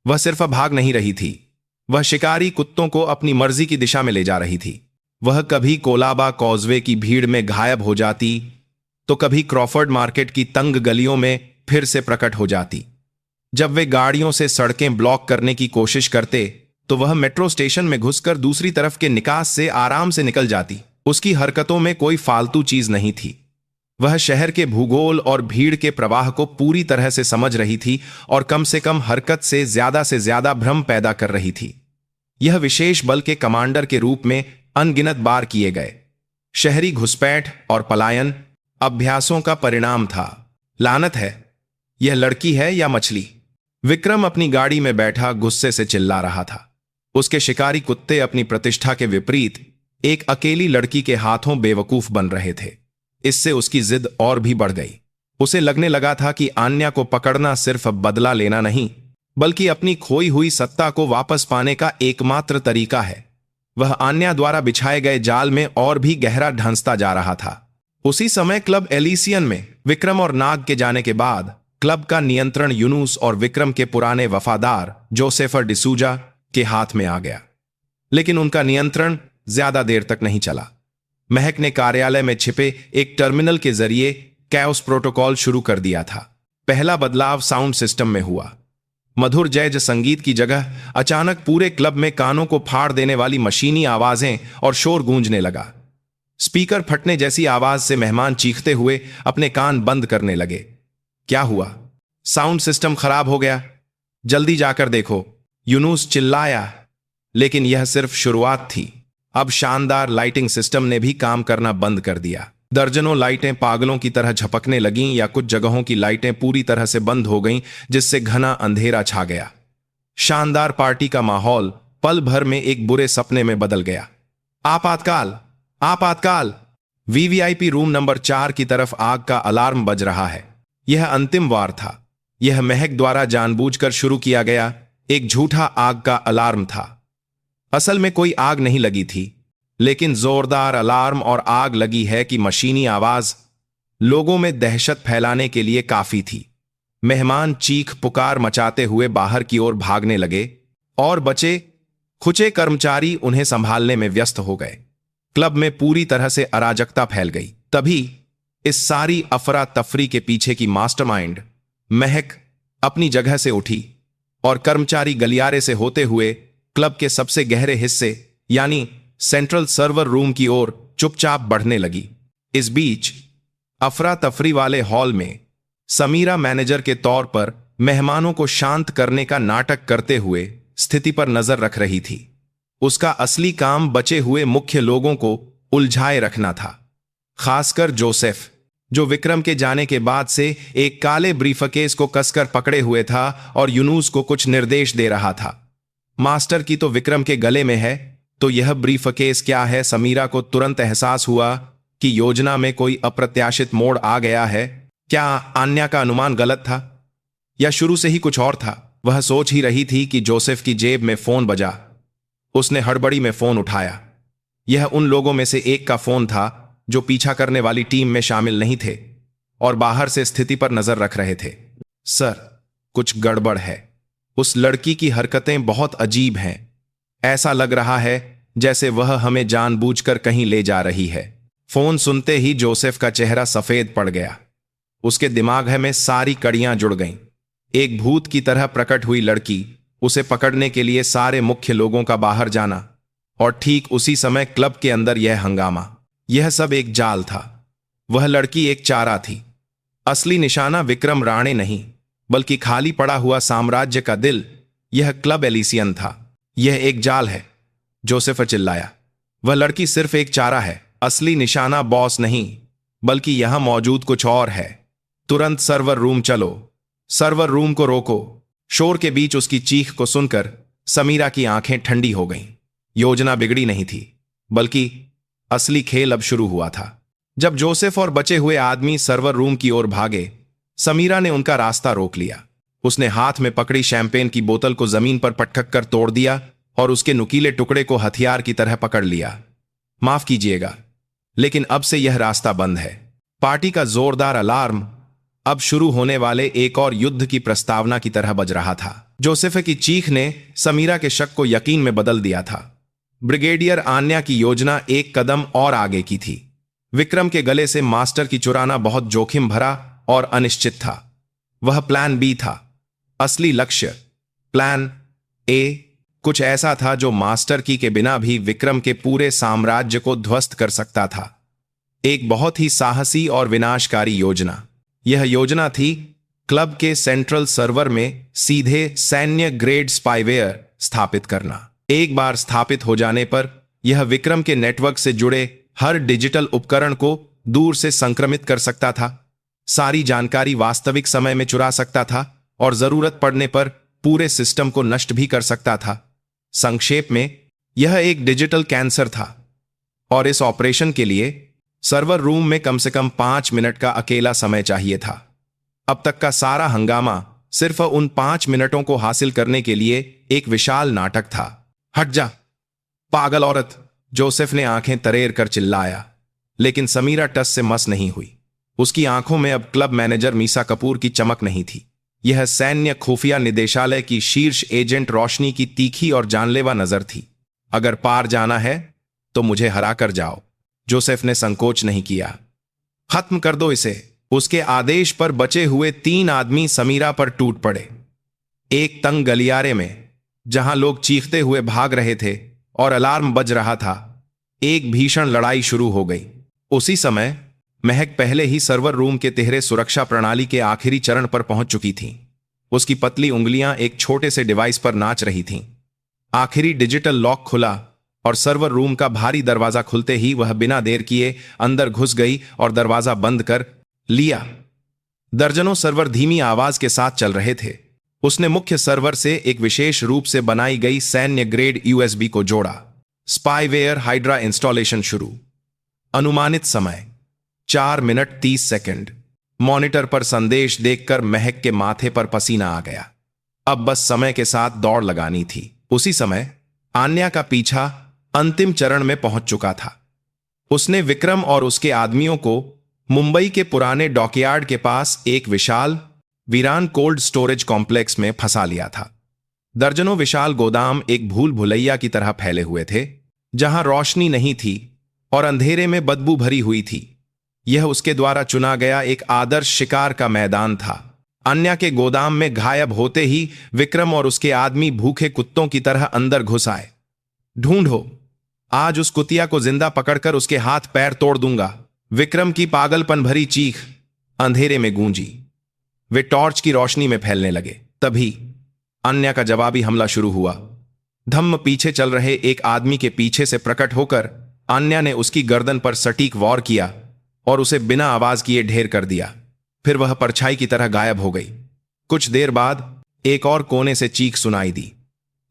वह सिर्फ भाग नहीं रही थी, वह शिकारी कुत्तों को अपनी मर्जी की दिशा में ले जा रही थी। वह कभी कोलाबा कॉजवे की भीड़ में गायब हो जाती, तो कभी क्रॉफर्ड मार्केट की तंग गलियों में फिर से प्रकट हो जाती। जब वे गाड़ियों से सड़कें ब्लॉक करने की कोशिश करते, तो वह मेट्रो स्टेशन में घुसकर दूसरी तरफ के निकास से आराम से निकल जाती। उसकी हरकतों में कोई फालतू चीज नहीं थी। वह शहर के भूगोल और भीड़ के प्रवाह को पूरी तरह से समझ रही थी और कम से कम हरकत से ज्यादा भ्रम पैदा कर रही थी। यह विशेष बल के कमांडर के रूप में अनगिनत बार किए गए शहरी घुसपैठ और पलायन अभ्यासों का परिणाम था। लानत है, यह लड़की है या मछली? विक्रम अपनी गाड़ी में बैठा गुस्से से चिल्ला रहा था। उसके शिकारी कुत्ते अपनी प्रतिष्ठा के विपरीत एक अकेली लड़की के हाथों बेवकूफ बन रहे थे। इससे उसकी जिद और भी बढ़ गई। उसे लगने लगा था कि आन्या को पकड़ना सिर्फ बदला लेना नहीं, बल्कि अपनी खोई हुई सत्ता को वापस पाने का एकमात्र तरीका है। वह आन्या द्वारा बिछाए गए जाल में और भी गहरा ढंसता जा रहा था। उसी समय क्लब एलिसियन में विक्रम और नाग के जाने के बाद क्लब का नियंत्रण यूनुस और विक्रम के पुराने वफादार जोसेफर डिसूजा के हाथ में आ गया। लेकिन उनका नियंत्रण ज्यादा देर तक नहीं चला। महक ने कार्यालय में छिपे एक टर्मिनल के जरिए कैओस प्रोटोकॉल शुरू कर दिया था। पहला बदलाव साउंड सिस्टम में हुआ। मधुर जैज संगीत की जगह अचानक पूरे क्लब में कानों को फाड़ देने वाली मशीनी आवाजें और शोर गूंजने लगा। स्पीकर फटने जैसी आवाज से मेहमान चीखते हुए अपने कान बंद करने लगे। क्या हुआ? साउंड सिस्टम खराब हो गया, जल्दी जाकर देखो, यूनुस चिल्लाया। लेकिन यह सिर्फ शुरुआत थी। अब शानदार लाइटिंग सिस्टम ने भी काम करना बंद कर दिया। दर्जनों लाइटें पागलों की तरह झपकने लगीं या कुछ जगहों की लाइटें पूरी तरह से बंद हो गईं, जिससे घना अंधेरा छा गया। शानदार पार्टी का माहौल पल भर में एक बुरे सपने में बदल गया। आपातकाल, आपातकाल! वीवीआईपी रूम नंबर 4 की तरफ आग का अलार्म बज रहा है। यह अंतिम वार था। यह महक द्वारा जानबूझकर शुरू किया गया एक झूठा आग का अलार्म था। असल में कोई आग नहीं लगी थी, लेकिन जोरदार अलार्म और आग लगी है कि मशीनी आवाज लोगों में दहशत फैलाने के लिए काफी थी। मेहमान चीख पुकार मचाते हुए बाहर की ओर भागने लगे और बचे खुचे कर्मचारी उन्हें संभालने में व्यस्त हो गए। क्लब में पूरी तरह से अराजकता फैल गई। तभी इस सारी अफरा तफरी के पीछे की मास्टरमाइंड महक अपनी जगह से उठी और कर्मचारी गलियारे से होते हुए क्लब के सबसे गहरे हिस्से यानी सेंट्रल सर्वर रूम की ओर चुपचाप बढ़ने लगी। इस बीच अफरा तफरी वाले हॉल में समीरा मैनेजर के तौर पर मेहमानों को शांत करने का नाटक करते हुए स्थिति पर नजर रख रही थी। उसका असली काम बचे हुए मुख्य लोगों को उलझाए रखना था, खासकर जोसेफ, जो विक्रम के जाने के बाद से एक काले ब्रीफकेस को कसकर पकड़े हुए था और यूनुस को कुछ निर्देश दे रहा था। मास्टर की तो विक्रम के गले में है, तो यह ब्रीफकेस क्या है? समीरा को तुरंत एहसास हुआ कि योजना में कोई अप्रत्याशित मोड़ आ गया है। क्या आन्या का अनुमान गलत था या शुरू से ही कुछ और था? वह सोच ही रही थी कि जोसेफ की जेब में फोन बजा। उसने हड़बड़ी में फोन उठाया। यह उन लोगों में से एक का फोन था जो पीछा करने वाली टीम में शामिल नहीं थे और बाहर से स्थिति पर नजर रख रहे थे। सर, कुछ गड़बड़ है। उस लड़की की हरकतें बहुत अजीब हैं। ऐसा लग रहा है जैसे वह हमें जानबूझकर कहीं ले जा रही है। फोन सुनते ही जोसेफ का चेहरा सफेद पड़ गया। उसके दिमाग में सारी कड़ियां जुड़ गईं। एक भूत की तरह प्रकट हुई लड़की, उसे पकड़ने के लिए सारे मुख्य लोगों का बाहर जाना, और ठीक उसी समय क्लब के अंदर यह हंगामा। यह सब एक जाल था। वह लड़की एक चारा थी। असली निशाना विक्रम राणे नहीं, बल्कि खाली पड़ा हुआ साम्राज्य का दिल, यह क्लब एलिसियन था। यह एक जाल है, जोसेफ चिल्लाया। वह लड़की सिर्फ एक चारा है। असली निशाना बॉस नहीं, बल्कि यहां मौजूद कुछ और है। तुरंत सर्वर रूम चलो, सर्वर रूम को रोको। शोर के बीच उसकी चीख को सुनकर समीरा की आंखें ठंडी हो गईं। योजना बिगड़ी नहीं थी, बल्कि असली खेल अब शुरू हुआ था। जब जोसेफ और बचे हुए आदमी सर्वर रूम की ओर भागे, समीरा ने उनका रास्ता रोक लिया। उसने हाथ में पकड़ी शैंपेन की बोतल को जमीन पर पटक कर तोड़ दिया और उसके नुकीले टुकड़े को हथियार की तरह पकड़ लिया। माफ कीजिएगा, लेकिन अब से यह रास्ता बंद है। पार्टी का जोरदार अलार्म अब शुरू होने वाले एक और युद्ध की प्रस्तावना की तरह बज रहा था। जोसेफ की चीख ने समीरा के शक को यकीन में बदल दिया था। ब्रिगेडियर आन्या की योजना एक कदम और आगे की थी। विक्रम के गले से मास्टर की चुराना बहुत जोखिम भरा और अनिश्चित था। वह प्लान बी था। असली लक्ष्य प्लान ए कुछ ऐसा था जो मास्टर की के बिना भी विक्रम के पूरे साम्राज्य को ध्वस्त कर सकता था। एक बहुत ही साहसी और विनाशकारी योजना। यह योजना थी क्लब के सेंट्रल सर्वर में सीधे सैन्य ग्रेड स्पाईवेयर स्थापित करना। एक बार स्थापित हो जाने पर यह विक्रम के नेटवर्क से जुड़े हर डिजिटल उपकरण को दूर से संक्रमित कर सकता था, सारी जानकारी वास्तविक समय में चुरा सकता था और जरूरत पड़ने पर पूरे सिस्टम को नष्ट भी कर सकता था। संक्षेप में, यह एक डिजिटल कैंसर था और इस ऑपरेशन के लिए सर्वर रूम में कम से कम 5 मिनट का अकेला समय चाहिए था। अब तक का सारा हंगामा सिर्फ उन 5 मिनटों को हासिल करने के लिए एक विशाल नाटक था। हट जा, पागल औरत! जोसेफ ने आंखें तरेर कर चिल्लाया, लेकिन समीरा टस से मस नहीं हुई। उसकी आंखों में अब क्लब मैनेजर मीसा कपूर की चमक नहीं थी। यह सैन्य खुफिया निदेशालय की शीर्ष एजेंट रोशनी की तीखी और जानलेवा नजर थी। अगर पार जाना है तो मुझे हरा कर जाओ। जोसेफ ने संकोच नहीं किया। खत्म कर दो इसे। उसके आदेश पर बचे हुए 3 आदमी समीरा पर टूट पड़े। एक तंग गलियारे में, जहां लोग चीखते हुए भाग रहे थे और अलार्म बज रहा था, एक भीषण लड़ाई शुरू हो गई। उसी समय महक पहले ही सर्वर रूम के तिहरे सुरक्षा प्रणाली के आखिरी चरण पर पहुंच चुकी थी। उसकी पतली उंगलियां एक छोटे से डिवाइस पर नाच रही थीं। आखिरी डिजिटल लॉक खुला और सर्वर रूम का भारी दरवाजा खुलते ही वह बिना देर किए अंदर घुस गई और दरवाजा बंद कर लिया। दर्जनों सर्वर धीमी आवाज के साथ चल रहे थे। उसने मुख्य सर्वर से एक विशेष रूप से बनाई गई सैन्य ग्रेड यूएसबी को जोड़ा। स्पाईवेयर हाइड्रा इंस्टॉलेशन शुरू। अनुमानित समय 4 मिनट 30 सेकंड। मॉनिटर पर संदेश देखकर महक के माथे पर पसीना आ गया। अब बस समय के साथ दौड़ लगानी थी। उसी समय आन्या का पीछा अंतिम चरण में पहुंच चुका था। उसने विक्रम और उसके आदमियों को मुंबई के पुराने डॉकयार्ड के पास एक विशाल वीरान कोल्ड स्टोरेज कॉम्प्लेक्स में फंसा लिया था। दर्जनों विशाल गोदाम एक भूल भुलैया की तरह फैले हुए थे, जहां रोशनी नहीं थी और अंधेरे में बदबू भरी हुई थी। यह उसके द्वारा चुना गया एक आदर्श शिकार का मैदान था। अन्या के गोदाम में गायब होते ही विक्रम और उसके आदमी भूखे कुत्तों की तरह अंदर घुस आए। ढूंढो, आज उस कुतिया को जिंदा पकड़कर उसके हाथ पैर तोड़ दूंगा। विक्रम की पागलपन भरी चीख अंधेरे में गूंजी। वे टॉर्च की रोशनी में फैलने लगे। तभी अन्या का जवाबी हमला शुरू हुआ। धम्म पीछे चल रहे एक आदमी के पीछे से प्रकट होकर अन्या ने उसकी गर्दन पर सटीक वार किया और उसे बिना आवाज किए ढेर कर दिया। फिर वह परछाई की तरह गायब हो गई। कुछ देर बाद एक और कोने से चीख सुनाई दी।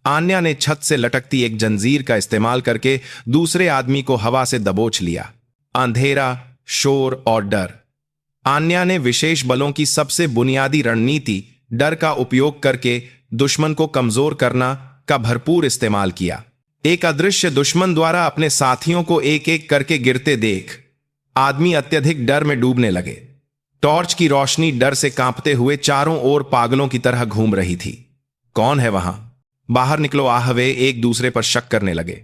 आन्या ने छत से लटकती एक जंजीर का इस्तेमाल करके दूसरे आदमी को हवा से दबोच लिया। अंधेरा, शोर और डर। आन्या ने विशेष बलों की सबसे बुनियादी रणनीति डर का उपयोग करके दुश्मन को कमजोर करना का भरपूर इस्तेमाल किया। एक अदृश्य दुश्मन द्वारा अपने साथियों को एक एक करके गिरते देख आदमी अत्यधिक डर में डूबने लगे। टॉर्च की रोशनी डर से कांपते हुए चारों ओर पागलों की तरह घूम रही थी। कौन है वहां? बाहर निकलो, आह! वे एक दूसरे पर शक करने लगे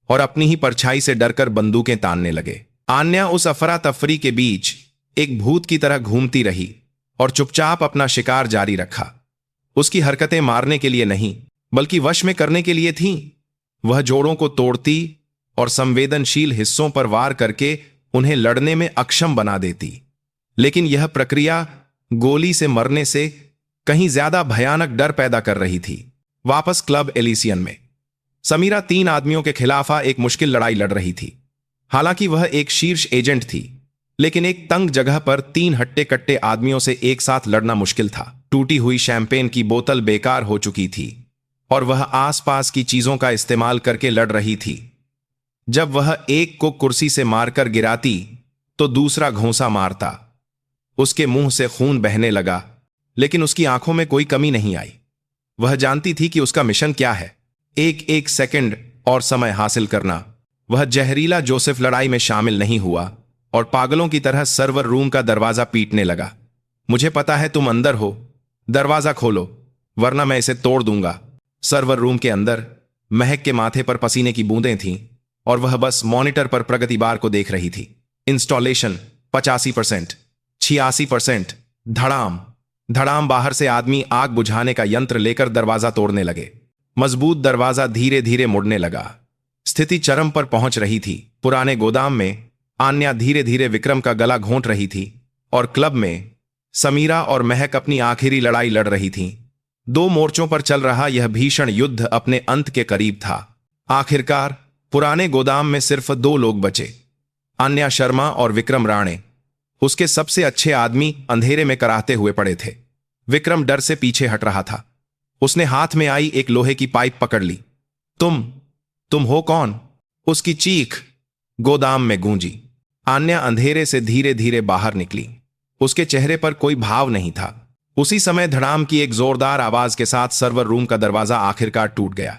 और अपनी ही परछाई से डरकर बंदूकें तानने लगे। आन्या उस अफरा तफरी के बीच एक भूत की तरह घूमती रही और चुपचाप अपना शिकार जारी रखा। उसकी हरकतें मारने के लिए नहीं, बल्कि वश में करने के लिए थीं। वह जोड़ों को तोड़ती और संवेदनशील हिस्सों पर वार करके उन्हें लड़ने में अक्षम बना देती। लेकिन यह प्रक्रिया गोली से मरने से कहीं ज्यादा भयानक डर पैदा कर रही थी। वापस क्लब एलिसियन में समीरा 3 आदमियों के खिलाफ एक मुश्किल लड़ाई लड़ रही थी। हालांकि वह एक शीर्ष एजेंट थी, लेकिन एक तंग जगह पर 3 हट्टे कट्टे आदमियों से एक साथ लड़ना मुश्किल था। टूटी हुई शैंपेन की बोतल बेकार हो चुकी थी और वह आसपास की चीजों का इस्तेमाल करके लड़ रही थी। जब वह एक को कुर्सी से मारकर गिराती तो दूसरा घोंसा मारता। उसके मुंह से खून बहने लगा, लेकिन उसकी आंखों में कोई कमी नहीं आई। वह जानती थी कि उसका मिशन क्या है, एक एक सेकंड और समय हासिल करना। वह जहरीला जोसेफ लड़ाई में शामिल नहीं हुआ और पागलों की तरह सर्वर रूम का दरवाजा पीटने लगा। मुझे पता है तुम अंदर हो, दरवाजा खोलो वरना मैं इसे तोड़ दूंगा। सर्वर रूम के अंदर महक के माथे पर पसीने की बूंदें थीं और वह बस मॉनिटर पर प्रगति बार को देख रही थी। इंस्टॉलेशन 85%, 86%। धड़ाम धड़ाम बाहर से आदमी आग बुझाने का यंत्र लेकर दरवाजा तोड़ने लगे। मजबूत दरवाजा धीरे धीरे मुड़ने लगा। स्थिति चरम पर पहुंच रही थी। पुराने गोदाम में आन्या धीरे धीरे विक्रम का गला घोंट रही थी और क्लब में समीरा और महक अपनी आखिरी लड़ाई लड़ रही थीं। 2 मोर्चों पर चल रहा यह भीषण युद्ध अपने अंत के करीब था। आखिरकार पुराने गोदाम में सिर्फ 2 लोग बचे, आन्या शर्मा और विक्रम राणे। उसके सबसे अच्छे आदमी अंधेरे में कराहते हुए पड़े थे। विक्रम डर से पीछे हट रहा था। उसने हाथ में आई एक लोहे की पाइप पकड़ ली। तुम हो कौन? उसकी चीख गोदाम में गूंजी। आन्या अंधेरे से धीरे धीरे बाहर निकली। उसके चेहरे पर कोई भाव नहीं था। उसी समय धड़ाम की एक जोरदार आवाज के साथ सर्वर रूम का दरवाजा आखिरकार टूट गया।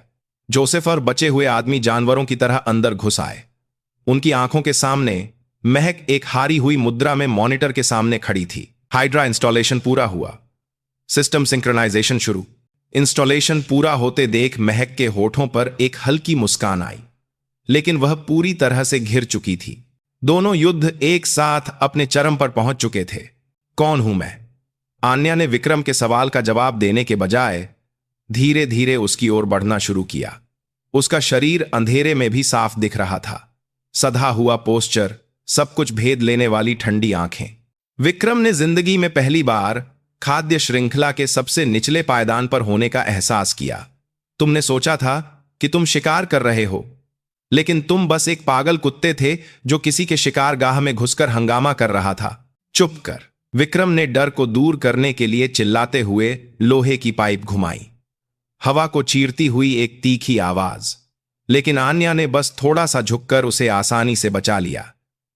जोसेफ और बचे हुए आदमी जानवरों की तरह अंदर घुस आए। उनकी आंखों के सामने महक एक हारी हुई मुद्रा में मॉनिटर के सामने खड़ी थी। हाइड्रा इंस्टॉलेशन पूरा हुआ। सिस्टम सिंक्रोनाइजेशन शुरू। इंस्टॉलेशन पूरा होते देख महक के होठों पर एक हल्की मुस्कान आई, लेकिन वह पूरी तरह से घिर चुकी थी। दोनों युद्ध एक साथ अपने चरम पर पहुंच चुके थे। कौन हूं मैं? आन्या ने विक्रम के सवाल का जवाब देने के बजाय धीरे धीरे उसकी ओर बढ़ना शुरू किया। उसका शरीर अंधेरे में भी साफ दिख रहा था। सधा हुआ पोस्चर, सब कुछ भेद लेने वाली ठंडी आंखें। विक्रम ने जिंदगी में पहली बार खाद्य श्रृंखला के सबसे निचले पायदान पर होने का एहसास किया। तुमने सोचा था कि तुम शिकार कर रहे हो, लेकिन तुम बस एक पागल कुत्ते थे जो किसी के शिकारगाह में घुसकर हंगामा कर रहा था। चुप कर। विक्रम ने डर को दूर करने के लिए चिल्लाते हुए लोहे की पाइप घुमाई। हवा को चीरती हुई एक तीखी आवाज। लेकिन आन्या ने बस थोड़ा सा झुककर उसे आसानी से बचा लिया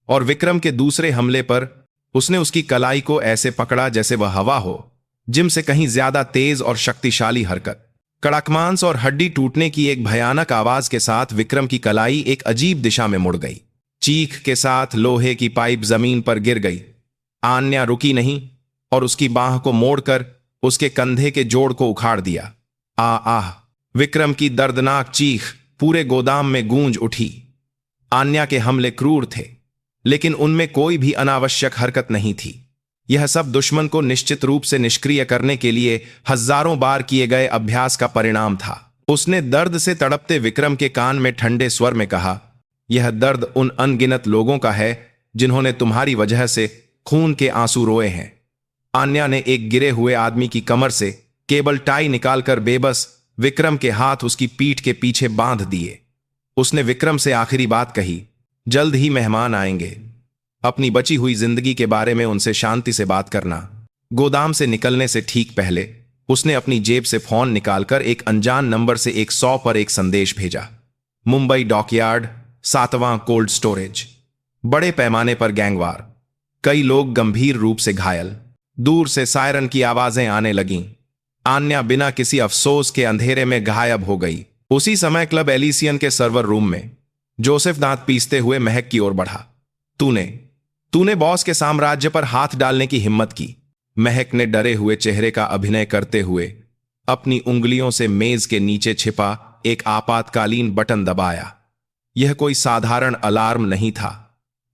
और विक्रम के दूसरे हमले पर उसने उसकी कलाई को ऐसे पकड़ा जैसे वह हवा हो, जिम से कहीं ज्यादा तेज और शक्तिशाली हरकत। कड़कमांस और हड्डी टूटने की एक भयानक आवाज के साथ विक्रम की कलाई एक अजीब दिशा में मुड़ गई। चीख के साथ लोहे की पाइप जमीन पर गिर गई। आन्या रुकी नहीं और उसकी बाह को मोड़कर उसके कंधे के जोड़ को उखाड़ दिया। आह! विक्रम की दर्दनाक चीख पूरे गोदाम में गूंज उठी। आन्या के हमले क्रूर थे, लेकिन उनमें कोई भी अनावश्यक हरकत नहीं थी। यह सब दुश्मन को निश्चित रूप से निष्क्रिय करने के लिए हजारों बार किए गए अभ्यास का परिणाम था। उसने दर्द से तड़पते विक्रम के कान में ठंडे स्वर में कहा, यह दर्द उन अनगिनत लोगों का है जिन्होंने तुम्हारी वजह से खून के आंसू रोए हैं। आन्या ने एक गिरे हुए आदमी की कमर से केबल टाई निकालकर बेबस विक्रम के हाथ उसकी पीठ के पीछे बांध दिए। उसने विक्रम से आखिरी बात कही, जल्द ही मेहमान आएंगे। अपनी बची हुई जिंदगी के बारे में उनसे शांति से बात करना। गोदाम से निकलने से ठीक पहले उसने अपनी जेब से फोन निकालकर एक अनजान नंबर से 100 पर एक संदेश भेजा। मुंबई डॉकयार्ड, 7वां कोल्ड स्टोरेज। बड़े पैमाने पर गैंगवार, कई लोग गंभीर रूप से घायल। दूर से सायरन की आवाजें आने लगीं। आन्या बिना किसी अफसोस के अंधेरे में गायब हो गई। उसी समय क्लब एलिसियन के सर्वर रूम में जोसेफ दांत पीसते हुए महक की ओर बढ़ा। तूने बॉस के साम्राज्य पर हाथ डालने की हिम्मत की। महक ने डरे हुए चेहरे का अभिनय करते हुए अपनी उंगलियों से मेज के नीचे छिपा एक आपातकालीन बटन दबाया। यह कोई साधारण अलार्म नहीं था।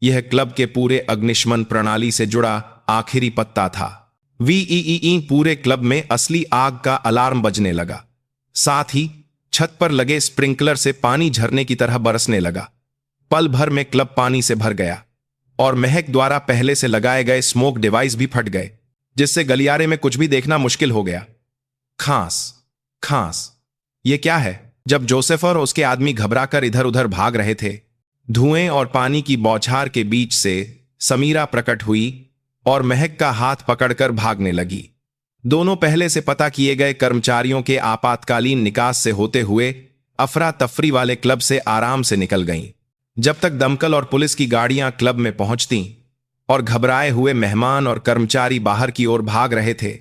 यह क्लब के पूरे अग्निशमन प्रणाली से जुड़ा आखिरी पत्ता था। वीईई पूरे क्लब में असली आग का अलार्म बजने लगा। साथ ही छत पर लगे स्प्रिंकलर से पानी झरने की तरह बरसने लगा। पल भर में क्लब पानी से भर गया और महक द्वारा पहले से लगाए गए स्मोक डिवाइस भी फट गए, जिससे गलियारे में कुछ भी देखना मुश्किल हो गया। खांस। यह क्या है? जब जोसेफ और उसके आदमी घबराकर इधर उधर भाग रहे थे, धुएं और पानी की बौछार के बीच से समीरा प्रकट हुई और महक का हाथ पकड़कर भागने लगी। दोनों पहले से पता किए गए कर्मचारियों के आपातकालीन निकास से होते हुए अफरा तफरी वाले क्लब से आराम से निकल गईं। जब तक दमकल और पुलिस की गाड़ियां क्लब में पहुंचतीं और घबराए हुए मेहमान और कर्मचारी बाहर की ओर भाग रहे थे,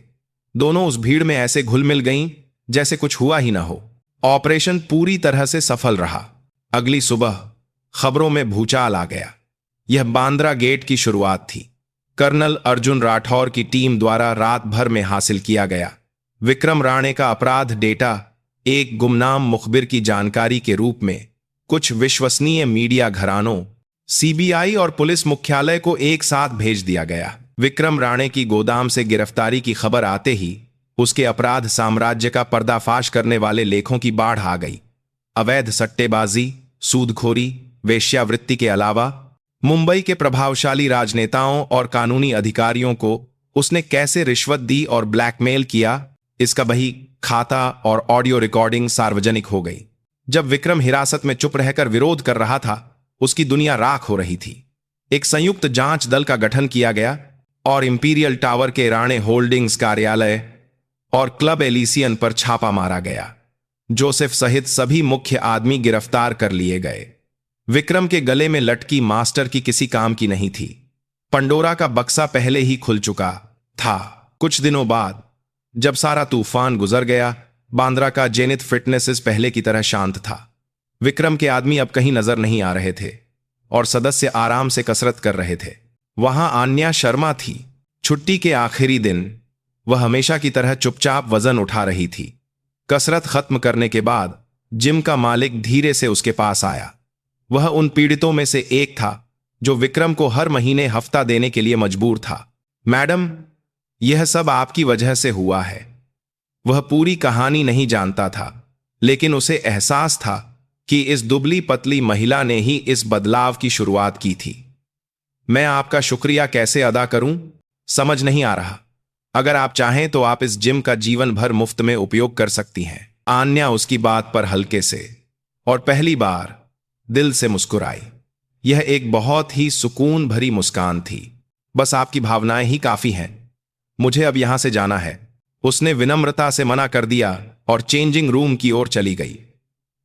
दोनों उस भीड़ में ऐसे घुल मिल गईं जैसे कुछ हुआ ही ना हो। ऑपरेशन पूरी तरह से सफल रहा। अगली सुबह खबरों में भूचाल आ गया। यह बांद्रा गेट की शुरुआत थी। कर्नल अर्जुन राठौर की टीम द्वारा रात भर में हासिल किया गया विक्रम राणे का अपराध डेटा एक गुमनाम मुखबिर की जानकारी के रूप में कुछ विश्वसनीय मीडिया घरानों, सीबीआई और पुलिस मुख्यालय को एक साथ भेज दिया गया। विक्रम राणे की गोदाम से गिरफ्तारी की खबर आते ही उसके अपराध साम्राज्य का पर्दाफाश करने वाले लेखों की बाढ़ आ गई। अवैध सट्टेबाजी, सूदखोरी, वेश्यावृत्ति के अलावा मुंबई के प्रभावशाली राजनेताओं और कानूनी अधिकारियों को उसने कैसे रिश्वत दी और ब्लैकमेल किया, इसका बही खाता और ऑडियो रिकॉर्डिंग सार्वजनिक हो गई। जब विक्रम हिरासत में चुप रहकर विरोध कर रहा था, उसकी दुनिया राख हो रही थी। एक संयुक्त जांच दल का गठन किया गया और इंपीरियल टावर के राणे होल्डिंग्स कार्यालय और क्लब एलिसियन पर छापा मारा गया। जोसेफ सहित सभी मुख्य आदमी गिरफ्तार कर लिए गए। विक्रम के गले में लटकी मास्टर की किसी काम की नहीं थी। पंडोरा का बक्सा पहले ही खुल चुका था। कुछ दिनों बाद जब सारा तूफान गुजर गया, बांद्रा का जेनिथ फिटनेसेस पहले की तरह शांत था। विक्रम के आदमी अब कहीं नजर नहीं आ रहे थे और सदस्य आराम से कसरत कर रहे थे। वहां आन्या शर्मा थी। छुट्टी के आखिरी दिन वह हमेशा की तरह चुपचाप वजन उठा रही थी। कसरत खत्म करने के बाद जिम का मालिक धीरे से उसके पास आया। वह उन पीड़ितों में से एक था जो विक्रम को हर महीने हफ्ता देने के लिए मजबूर था। मैडम, यह सब आपकी वजह से हुआ है। वह पूरी कहानी नहीं जानता था, लेकिन उसे एहसास था कि इस दुबली पतली महिला ने ही इस बदलाव की शुरुआत की थी। मैं आपका शुक्रिया कैसे अदा करूं, समझ नहीं आ रहा। अगर आप चाहें तो आप इस जिम का जीवन भर मुफ्त में उपयोग कर सकती हैं। आन्या उसकी बात पर हल्के से और पहली बार दिल से मुस्कुराई। यह एक बहुत ही सुकून भरी मुस्कान थी। बस आपकी भावनाएं ही काफी हैं, मुझे अब यहां से जाना है। उसने विनम्रता से मना कर दिया और चेंजिंग रूम की ओर चली गई।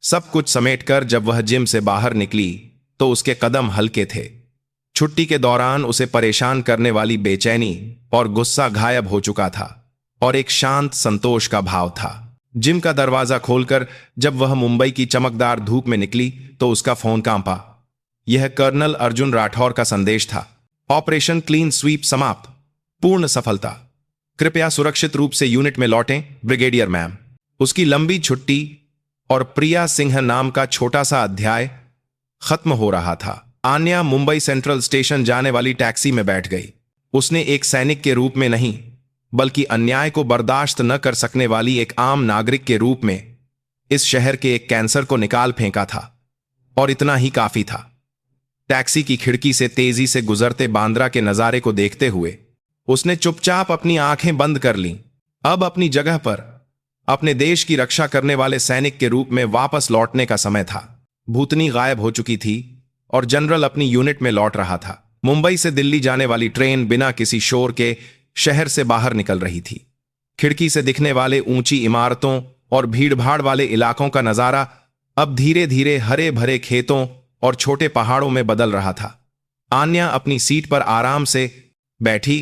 सब कुछ समेटकर जब वह जिम से बाहर निकली तो उसके कदम हल्के थे। छुट्टी के दौरान उसे परेशान करने वाली बेचैनी और गुस्सा गायब हो चुका था और एक शांत संतोष का भाव था। जिम का दरवाजा खोलकर जब वह मुंबई की चमकदार धूप में निकली तो उसका फोन कांपा। यह कर्नल अर्जुन राठौर का संदेश था। ऑपरेशन क्लीन स्वीप समाप्त, पूर्ण सफलता। कृपया सुरक्षित रूप से यूनिट में लौटें, ब्रिगेडियर मैम। उसकी लंबी छुट्टी और प्रिया सिंह नाम का छोटा सा अध्याय खत्म हो रहा था। आन्या मुंबई सेंट्रल स्टेशन जाने वाली टैक्सी में बैठ गई। उसने एक सैनिक के रूप में नहीं, बल्कि अन्याय को बर्दाश्त न कर सकने वाली एक आम नागरिक के रूप में इस शहर के एक कैंसर को निकाल फेंका था, और इतना ही काफी था। टैक्सी की खिड़की से तेजी से गुजरते बांद्रा के नजारे को देखते हुए उसने चुपचाप अपनी आंखें बंद कर लीं। अब अपनी जगह पर अपने देश की रक्षा करने वाले सैनिक के रूप में वापस लौटने का समय था। भूतनी गायब हो चुकी थी और जनरल अपनी यूनिट में लौट रहा था। मुंबई से दिल्ली जाने वाली ट्रेन बिना किसी शोर के शहर से बाहर निकल रही थी। खिड़की से दिखने वाले ऊंची इमारतों और भीड़भाड़ वाले इलाकों का नजारा अब धीरे धीरे हरे भरे खेतों और छोटे पहाड़ों में बदल रहा था। आन्या अपनी सीट पर आराम से बैठी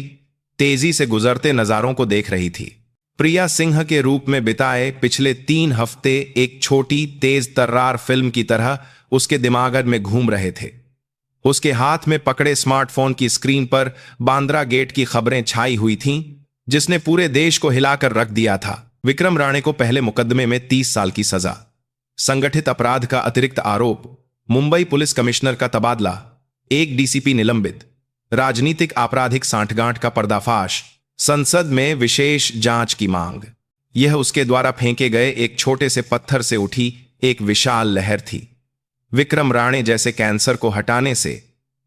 तेजी से गुजरते नजारों को देख रही थी। प्रिया सिंह के रूप में बिताए पिछले 3 हफ्ते एक छोटी तेज तर्रार फिल्म की तरह उसके दिमाग में घूम रहे थे। उसके हाथ में पकड़े स्मार्टफोन की स्क्रीन पर बांद्रा गेट की खबरें छाई हुई थीं, जिसने पूरे देश को हिलाकर रख दिया था। विक्रम राणे को पहले मुकदमे में 30 साल की सजा, संगठित अपराध का अतिरिक्त आरोप, मुंबई पुलिस कमिश्नर का तबादला, एक डीसीपी निलंबित, राजनीतिक आपराधिक सांठगांठ का पर्दाफाश, संसद में विशेष जांच की मांग। यह उसके द्वारा फेंके गए एक छोटे से पत्थर से उठी एक विशाल लहर थी। विक्रम राणे जैसे कैंसर को हटाने से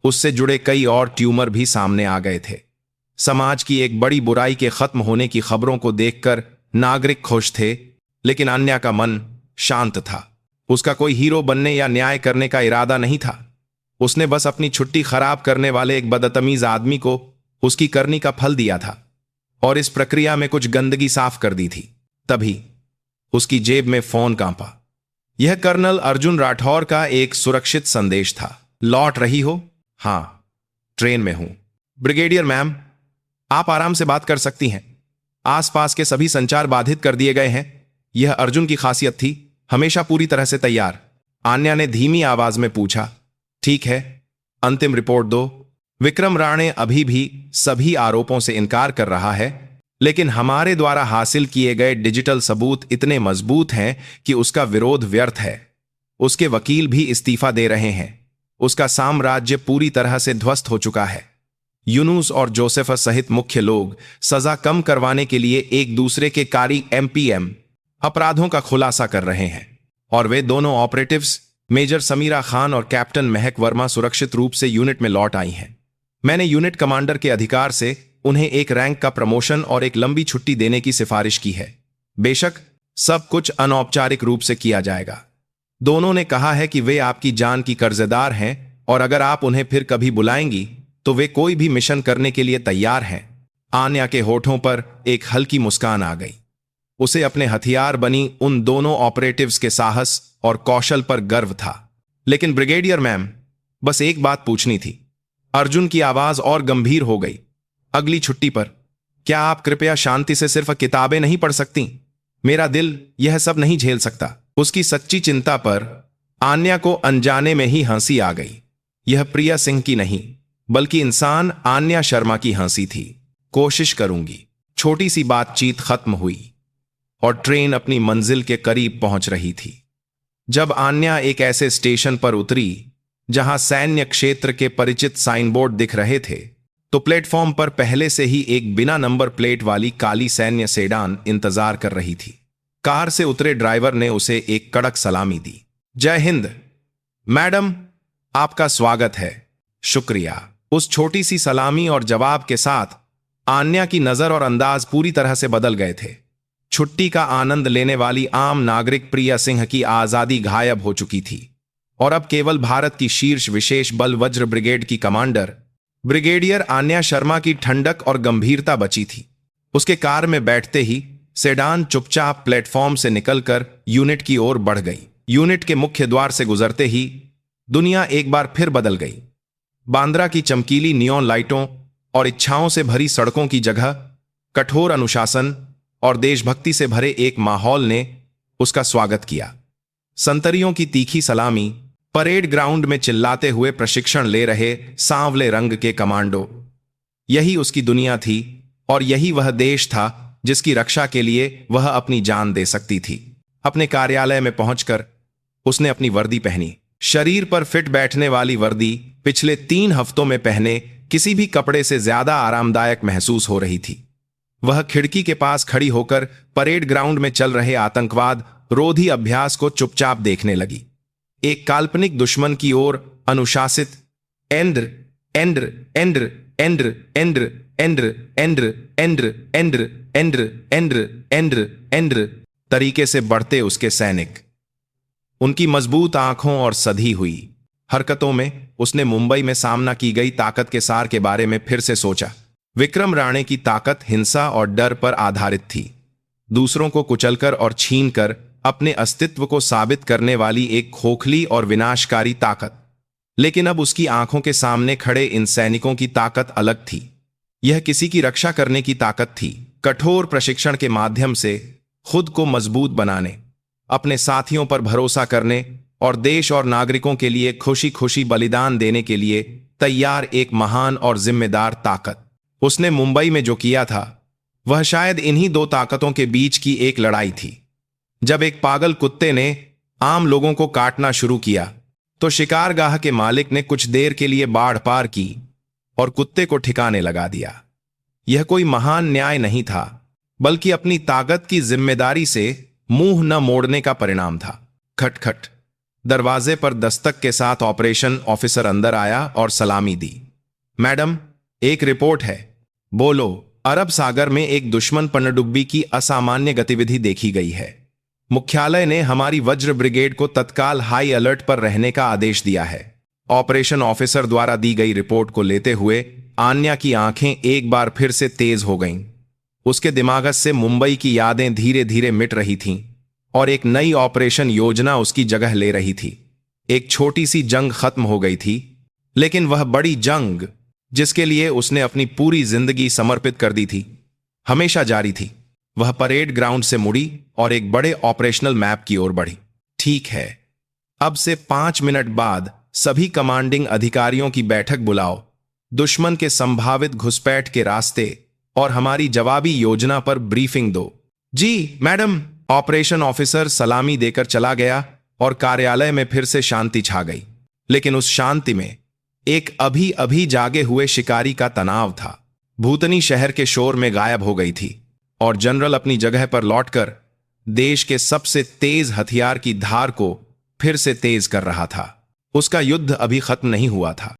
उससे जुड़े कई और ट्यूमर भी सामने आ गए थे। समाज की एक बड़ी बुराई के खत्म होने की खबरों को देखकर नागरिक खुश थे, लेकिन अन्या का मन शांत था। उसका कोई हीरो बनने या न्याय करने का इरादा नहीं था। उसने बस अपनी छुट्टी खराब करने वाले एक बदतमीज आदमी को उसकी करनी का फल दिया था और इस प्रक्रिया में कुछ गंदगी साफ कर दी थी। तभी उसकी जेब में फोन कांपा। यह कर्नल अर्जुन राठौर का एक सुरक्षित संदेश था। लौट रही हो? हां, ट्रेन में हूं। ब्रिगेडियर मैम, आप आराम से बात कर सकती हैं। आसपास के सभी संचार बाधित कर दिए गए हैं। यह अर्जुन की खासियत थी, हमेशा पूरी तरह से तैयार। आन्या ने धीमी आवाज में पूछा। ठीक है, अंतिम रिपोर्ट दो। विक्रम राणे अभी भी सभी आरोपों से इनकार कर रहा है, लेकिन हमारे द्वारा हासिल किए गए डिजिटल सबूत इतने मजबूत हैं कि उसका विरोध व्यर्थ है। उसके वकील भी इस्तीफा दे रहे हैं। उसका साम्राज्य पूरी तरह से ध्वस्त हो चुका है। यूनुस और जोसेफस सहित मुख्य लोग सजा कम करवाने के लिए एक दूसरे के कारी एमपीएम अपराधों का खुलासा कर रहे हैं, और वे दोनों ऑपरेटिव्स मेजर समीरा खान और कैप्टन महक वर्मा सुरक्षित रूप से यूनिट में लौट आई हैं। मैंने यूनिट कमांडर के अधिकार से उन्हें एक रैंक का प्रमोशन और एक लंबी छुट्टी देने की सिफारिश की है। बेशक सब कुछ अनौपचारिक रूप से किया जाएगा। दोनों ने कहा है कि वे आपकी जान की कर्जदार हैं और अगर आप उन्हें फिर कभी बुलाएंगी तो वे कोई भी मिशन करने के लिए तैयार हैं। आन्या के होठों पर एक हल्की मुस्कान आ गई। उसे अपने हथियार बनी उन दोनों ऑपरेटिव्स के साहस और कौशल पर गर्व था। लेकिन ब्रिगेडियर मैम, बस एक बात पूछनी थी। अर्जुन की आवाज और गंभीर हो गई। अगली छुट्टी पर क्या आप कृपया शांति से सिर्फ किताबें नहीं पढ़ सकती? मेरा दिल यह सब नहीं झेल सकता। उसकी सच्ची चिंता पर आन्या को अनजाने में ही हंसी आ गई। यह प्रिया सिंह की नहीं, बल्कि इंसान आन्या शर्मा की हंसी थी। कोशिश करूंगी। छोटी सी बातचीत खत्म हुई और ट्रेन अपनी मंजिल के करीब पहुंच रही थी। जब आन्या एक ऐसे स्टेशन पर उतरी जहां सैन्य क्षेत्र के परिचित साइन बोर्ड दिख रहे थे, तो प्लेटफॉर्म पर पहले से ही एक बिना नंबर प्लेट वाली काली सैन्य सेडान इंतजार कर रही थी। कार से उतरे ड्राइवर ने उसे एक कड़क सलामी दी। जय हिंद मैडम, आपका स्वागत है। शुक्रिया। उस छोटी सी सलामी और जवाब के साथ आन्या की नजर और अंदाज पूरी तरह से बदल गए थे। छुट्टी का आनंद लेने वाली आम नागरिक प्रिया सिंह की आजादी गायब हो चुकी थी। और अब केवल भारत की शीर्ष विशेष बल वज्र ब्रिगेड की कमांडर ब्रिगेडियर आन्या शर्मा की ठंडक और गंभीरता बची थी। उसके कार में बैठते ही सेडान चुपचाप प्लेटफॉर्म से निकलकर यूनिट की ओर बढ़ गई। यूनिट के मुख्य द्वार से गुजरते ही दुनिया एक बार फिर बदल गई। बांद्रा की चमकीली नियॉन लाइटों और इच्छाओं से भरी सड़कों की जगह कठोर अनुशासन और देशभक्ति से भरे एक माहौल ने उसका स्वागत किया। संतरियों की तीखी सलामी, परेड ग्राउंड में चिल्लाते हुए प्रशिक्षण ले रहे सांवले रंग के कमांडो, यही उसकी दुनिया थी और यही वह देश था जिसकी रक्षा के लिए वह अपनी जान दे सकती थी। अपने कार्यालय में पहुंचकर उसने अपनी वर्दी पहनी। शरीर पर फिट बैठने वाली वर्दी पिछले 3 हफ्तों में पहने किसी भी कपड़े से ज्यादा आरामदायक महसूस हो रही थी। वह खिड़की के पास खड़ी होकर परेड ग्राउंड में चल रहे आतंकवाद रोधी अभ्यास को चुपचाप देखने लगी। एक काल्पनिक दुश्मन की ओर अनुशासित एंड्र एंड्र एंड्र एंड्र एंड्र एंड्र एंड्र एंड्र एंड्र एंड्र एंड्र एंड्र एंड्र तरीके से बढ़ते उसके सैनिक। उनकी मजबूत आंखों और सधी हुई हरकतों में उसने मुंबई में सामना की गई ताकत के सार के बारे में फिर से सोचा। विक्रम राणे की ताकत हिंसा और डर पर आधारित थी, दूसरों को कुचलकर और छीनकर अपने अस्तित्व को साबित करने वाली एक खोखली और विनाशकारी ताकत। लेकिन अब उसकी आंखों के सामने खड़े इन सैनिकों की ताकत अलग थी। यह किसी की रक्षा करने की ताकत थी, कठोर प्रशिक्षण के माध्यम से खुद को मजबूत बनाने, अपने साथियों पर भरोसा करने और देश और नागरिकों के लिए खुशी खुशी बलिदान देने के लिए तैयार एक महान और जिम्मेदार ताकत। उसने मुंबई में जो किया था वह शायद इन्हीं 2 ताकतों के बीच की एक लड़ाई थी। जब एक पागल कुत्ते ने आम लोगों को काटना शुरू किया तो शिकारगाह के मालिक ने कुछ देर के लिए बाढ़ पार की और कुत्ते को ठिकाने लगा दिया। यह कोई महान न्याय नहीं था, बल्कि अपनी ताकत की जिम्मेदारी से मुंह न मोड़ने का परिणाम था। खटखट। दरवाजे पर दस्तक के साथ ऑपरेशन ऑफिसर अंदर आया और सलामी दी। मैडम, एक रिपोर्ट है। बोलो। अरब सागर में एक दुश्मन पनडुब्बी की असामान्य गतिविधि देखी गई है। मुख्यालय ने हमारी वज्र ब्रिगेड को तत्काल हाई अलर्ट पर रहने का आदेश दिया है। ऑपरेशन ऑफिसर द्वारा दी गई रिपोर्ट को लेते हुए आन्या की आंखें एक बार फिर से तेज हो गईं। उसके दिमाग से मुंबई की यादें धीरे धीरे मिट रही थीं और एक नई ऑपरेशन योजना उसकी जगह ले रही थी। एक छोटी सी जंग खत्म हो गई थी, लेकिन वह बड़ी जंग जिसके लिए उसने अपनी पूरी जिंदगी समर्पित कर दी थी हमेशा जारी थी। वह परेड ग्राउंड से मुड़ी और एक बड़े ऑपरेशनल मैप की ओर बढ़ी। ठीक है, अब से 5 मिनट बाद सभी कमांडिंग अधिकारियों की बैठक बुलाओ। दुश्मन के संभावित घुसपैठ के रास्ते और हमारी जवाबी योजना पर ब्रीफिंग दो। जी मैडम। ऑपरेशन ऑफिसर सलामी देकर चला गया और कार्यालय में फिर से शांति छा गई। लेकिन उस शांति में एक अभी अभी जागे हुए शिकारी का तनाव था। भूतनी शहर के शोर में गायब हो गई थी और जनरल अपनी जगह पर लौटकर देश के सबसे तेज हथियार की धार को फिर से तेज कर रहा था। उसका युद्ध अभी खत्म नहीं हुआ था।